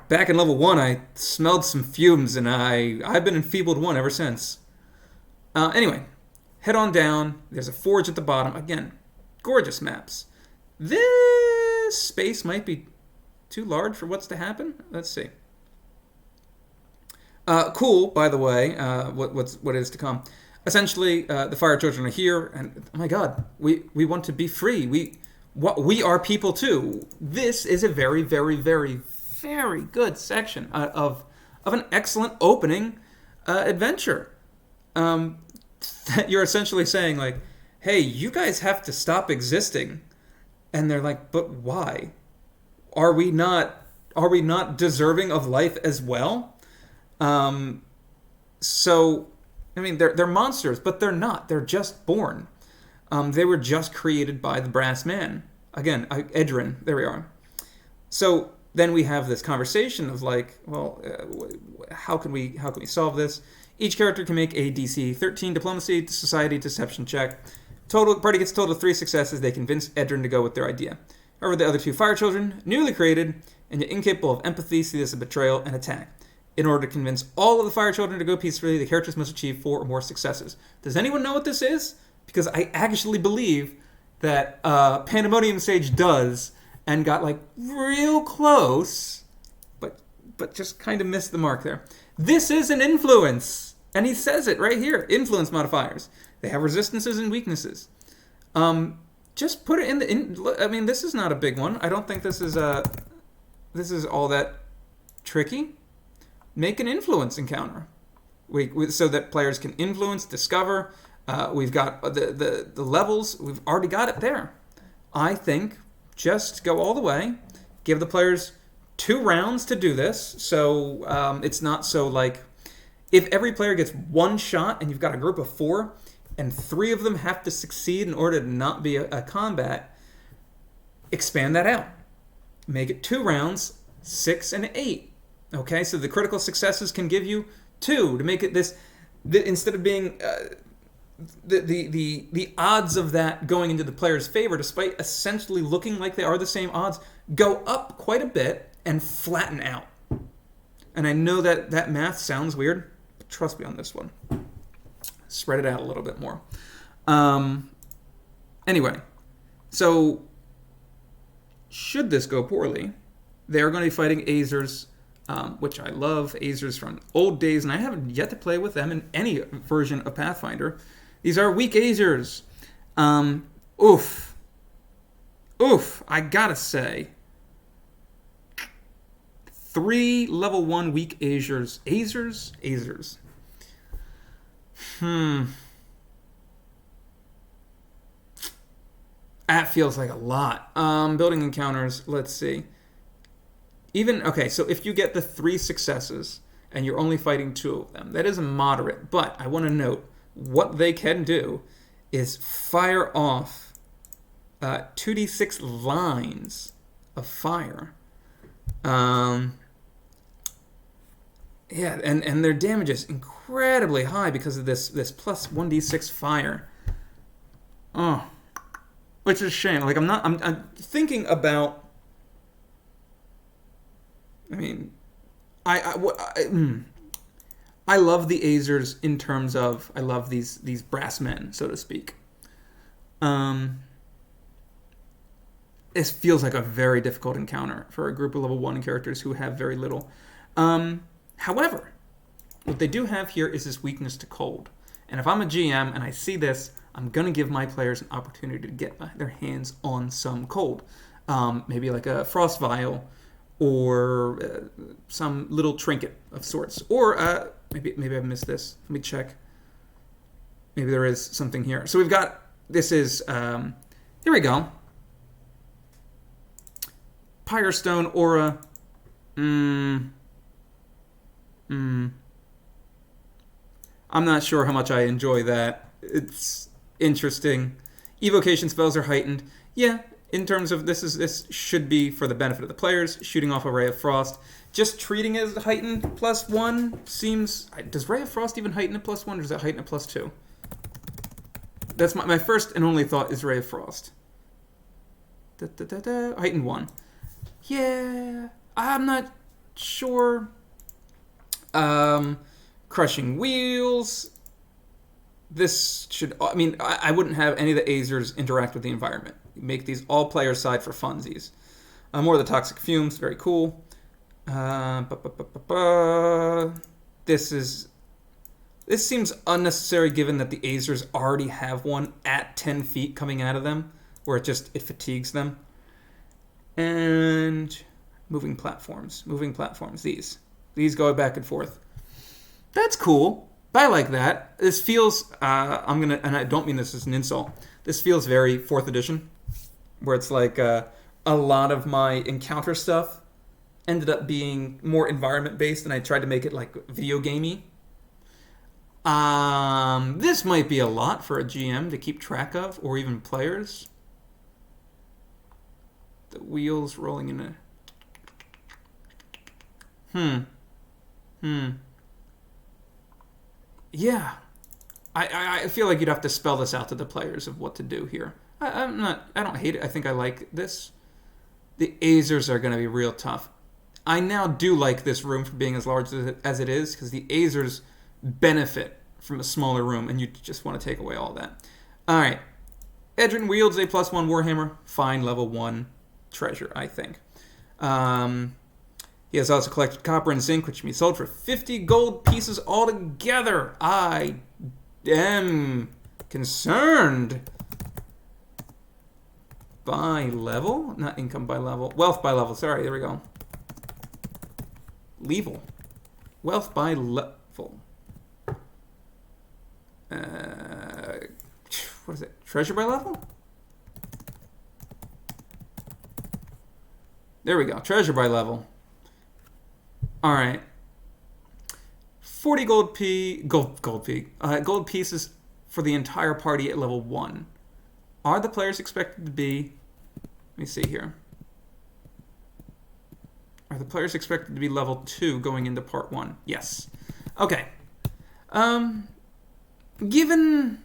back in level 1, I smelled some fumes, and I've been enfeebled 1 ever since. Anyway, head on down. There's a forge at the bottom. Again, gorgeous maps. This space might be too large for what's to happen. Let's see. Cool, by the way, what is to come. Essentially, the fire children are here, and oh my god, we want to be free. We are people too. This is a very, very, very, very good section of an excellent opening adventure. That you're essentially saying, like, hey, you guys have to stop existing. And they're like, but why? Are we not deserving of life as well? So, I mean, they're monsters, but they're not. They're just born. They were just created by the brass man. Again, Edrin, there we are. So then we have this conversation of like, well, how can we solve this? Each character can make a DC 13 diplomacy, society, deception check. Party gets a total of 3 successes. They convince Edrin to go with their idea. However, the other 2 fire children, newly created, and yet incapable of empathy, see this as betrayal and attack. In order to convince all of the fire children to go peacefully, the characters must achieve 4 or more successes. Does anyone know what this is? Because I actually believe that PandemoniumSage does, and got like real close, but just kind of missed the mark there. This is an influence, and he says it right here. Influence modifiers. They have resistances and weaknesses. Just put it I mean, this is not a big one. I don't think this is all that tricky. Make an influence encounter, so that players can influence, discover. We've got the levels. We've already got it there. I think just go all the way. Give the players 2 rounds to do this, so it's not so like if every player gets 1 shot and you've got a group of 4 and 3 of them have to succeed in order to not be a combat, expand that out. Make it 2 rounds, 6 and 8. Okay, so the critical successes can give you 2 to make it this instead of being the odds of that going into the player's favor, despite essentially looking like they are the same odds, go up quite a bit and flatten out. And I know that math sounds weird, but trust me on this one. Spread it out a little bit more. Anyway, so should this go poorly, they're going to be fighting Azzurs, which I love. Azzurs from old days, and I haven't yet to play with them in any version of Pathfinder. These are weak Azzurs. Oof, I gotta say. 3 level 1 weak Azzurs. Azzurs. That feels like a lot. Building encounters, let's see. So if you get the 3 successes and you're only fighting 2 of them, that is a moderate. But I want to note, what they can do is fire off 2d6 lines of fire. And their damage is incredibly high because of this plus 1d6 fire. Oh, which is a shame. Like I'm thinking about. I mean, I love the Azzurs in terms of I love these brass men, so to speak. This feels like a very difficult encounter for a group of level 1 characters who have very little. However, what they do have here is this weakness to cold. And if I'm a GM and I see this, I'm going to give my players an opportunity to get their hands on some cold. Maybe like a frost vial or some little trinket of sorts. Or maybe I've missed this. Let me check. Maybe there is something here. So we've got, this is, here we go. Pyrestone Aura. I'm not sure how much I enjoy that. It's interesting. Evocation spells are heightened. Yeah, in terms of this should be for the benefit of the players. Shooting off a Ray of Frost. Just treating it as heightened +1 seems... Does Ray of Frost even heighten it +1 or does it heighten it +2? That's my first and only thought is Ray of Frost. Heightened 1. Yeah, I'm not sure. Crushing Wheels. This should... I mean, I wouldn't have any of the Azzurs interact with the environment. make these all player side for funsies. More of the toxic fumes, very cool. This seems unnecessary given that the Azzurs already have one at 10 feet coming out of them, where it fatigues them. And moving platforms. These go back and forth. That's cool. I like that. This feels, and I don't mean this as an insult, this feels very 4th edition, where it's like a lot of my encounter stuff ended up being more environment-based, and I tried to make it like video gamey. This might be a lot for a GM to keep track of, or even players. The wheels rolling in a... Yeah. I feel like you'd have to spell this out to the players of what to do here. I don't hate it. I think I like this. The Azzurs are going to be real tough. I now do like this room for being as large as it is, because the Azzurs benefit from a smaller room, and you just want to take away all that. Alright. Edrin wields a +1 Warhammer. Fine, level 1 treasure, I think. He has also collected copper and zinc, which can be sold for 50 gold pieces altogether. I am concerned. By level? Not income by level. Wealth by level. Sorry, there we go. Level. Wealth by level. What is it? Treasure by level? There we go. Treasure by level. All right. 40 gold pieces for the entire party at level 1. Are the players expected to be... Let me see here. Are the players expected to be level 2 going into part 1? Yes. Okay. Given...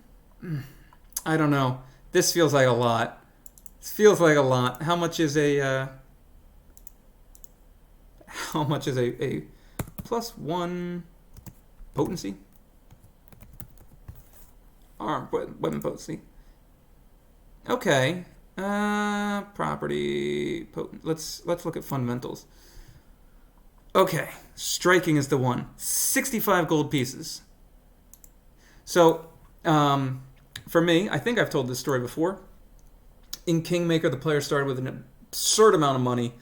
I don't know. This feels like a lot. How much is a... How much is a +1 potency? Weapon potency. Okay. Property potent. Let's look at fundamentals. Okay. Striking is the one. 65 gold pieces. So, for me, I think I've told this story before. In Kingmaker, the players started with an absurd amount of money,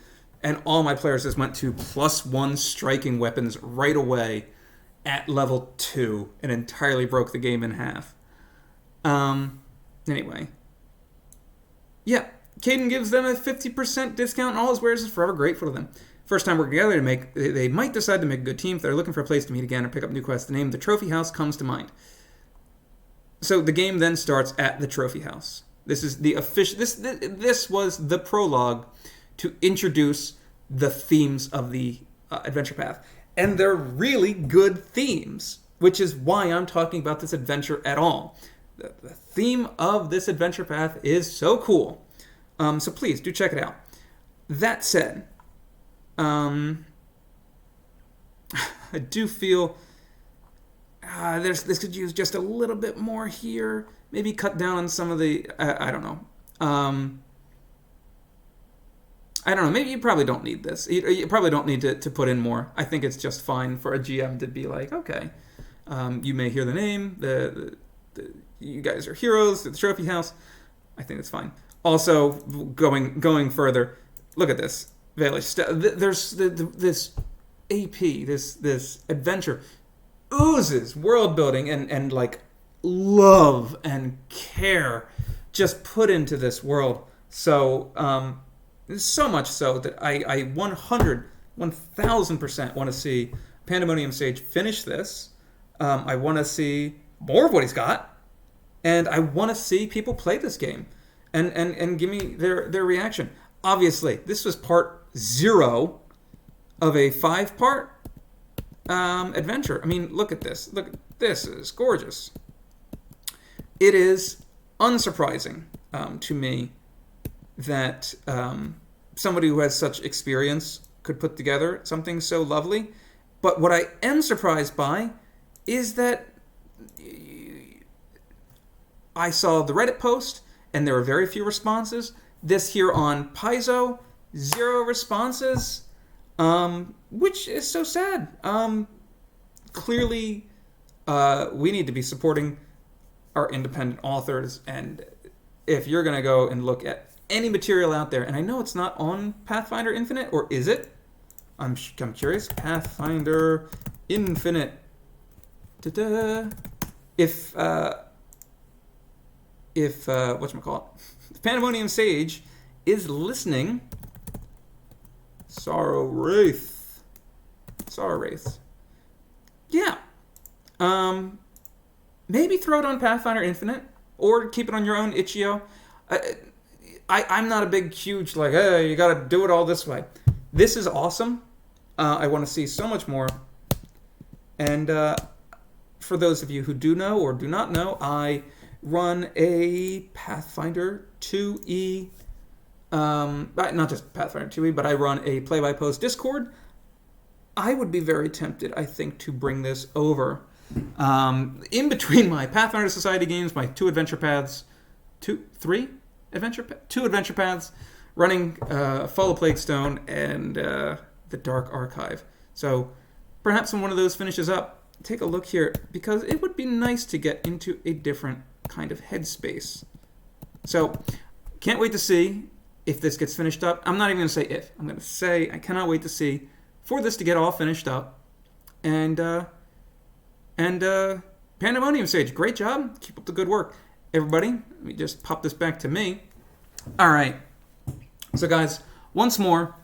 and all my players just went to +1 striking weapons right away at level 2 and entirely broke the game in half. Anyway. Yeah, Caden gives them a 50% discount, and all his wares is forever grateful to them. First time working together, they might decide to make a good team if they're looking for a place to meet again or pick up new quests. The name of the Trophy House comes to mind. So the game then starts at the Trophy House. This is the official. This was the prologue to introduce the themes of the adventure path, and they're really good themes, which is why I'm talking about this adventure at all. The theme of this adventure path is so cool. So please do check it out. That said, I do feel this could use just a little bit more here. Maybe cut down on some of the... I don't know. I don't know. Maybe you probably don't need this. You probably don't need to put in more. I think it's just fine for a GM to be like, okay, you may hear the name. You guys are heroes at the Trophy House. I think it's fine. Also, going further, look at this. There's this AP, this adventure oozes world building and like love and care just put into this world. So so much so that I 1000% want to see PandemoniumSage finish this. I want to see more of what he's got, and I want to see people play this game and give me their reaction. Obviously, this was part 0 of a 5-part adventure. I mean, look at this. Look, this is gorgeous. It is unsurprising to me that somebody who has such experience could put together something so lovely. But what I am surprised by is that I saw the Reddit post, and there were very few responses. this here on Paizo, 0 responses, which is so sad. Clearly, we need to be supporting our independent authors, and if you're going to go and look at any material out there, and I know it's not on Pathfinder Infinite, or is it? I'm curious. Pathfinder Infinite. Ta-da. If whatchamacallit, if PandemoniumSage is listening, Sorrowwraiths. Yeah. Maybe throw it on Pathfinder Infinite, or keep it on your own itch.io. I'm not a big, huge, like, hey, you gotta do it all this way. This is awesome. I want to see so much more. And for those of you who do know or do not know, I run a Pathfinder 2e, not just Pathfinder 2e, but I run a play-by-post Discord. I would be very tempted, I think, to bring this over. In between my Pathfinder Society games, my 2 adventure paths, 2 adventure paths, running Fall of Plaguestone and the Dark Archive. So perhaps when one of those finishes up, take a look here, because it would be nice to get into a different kind of headspace. So can't wait to see if this gets finished up. I'm not even going to say if. I'm going to say I cannot wait to see for this to get all finished up. And PandemoniumSage, great job. Keep up the good work. Everybody, let me just pop this back to me. All right. So guys, once more,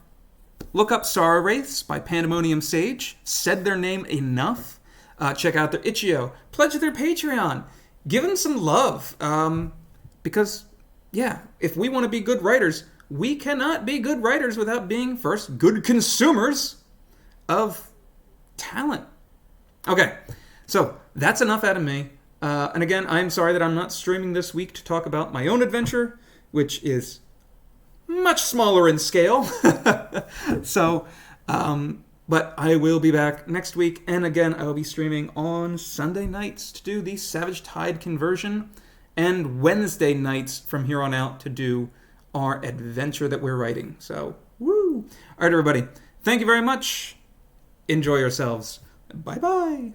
look up Sorrowwraiths by PandemoniumSage. Said their name enough. Check out their itch.io. Pledge their Patreon. Give them some love. Because, yeah, if we want to be good writers, we cannot be good writers without being, first, good consumers of talent. Okay, so that's enough out of me. And again, I'm sorry that I'm not streaming this week to talk about my own adventure, which is much smaller in scale. So, but I will be back next week. And again, I will be streaming on Sunday nights to do the Savage Tide conversion, and Wednesday nights from here on out to do our adventure that we're writing. So, woo! All right, everybody. Thank you very much. Enjoy yourselves. Bye-bye.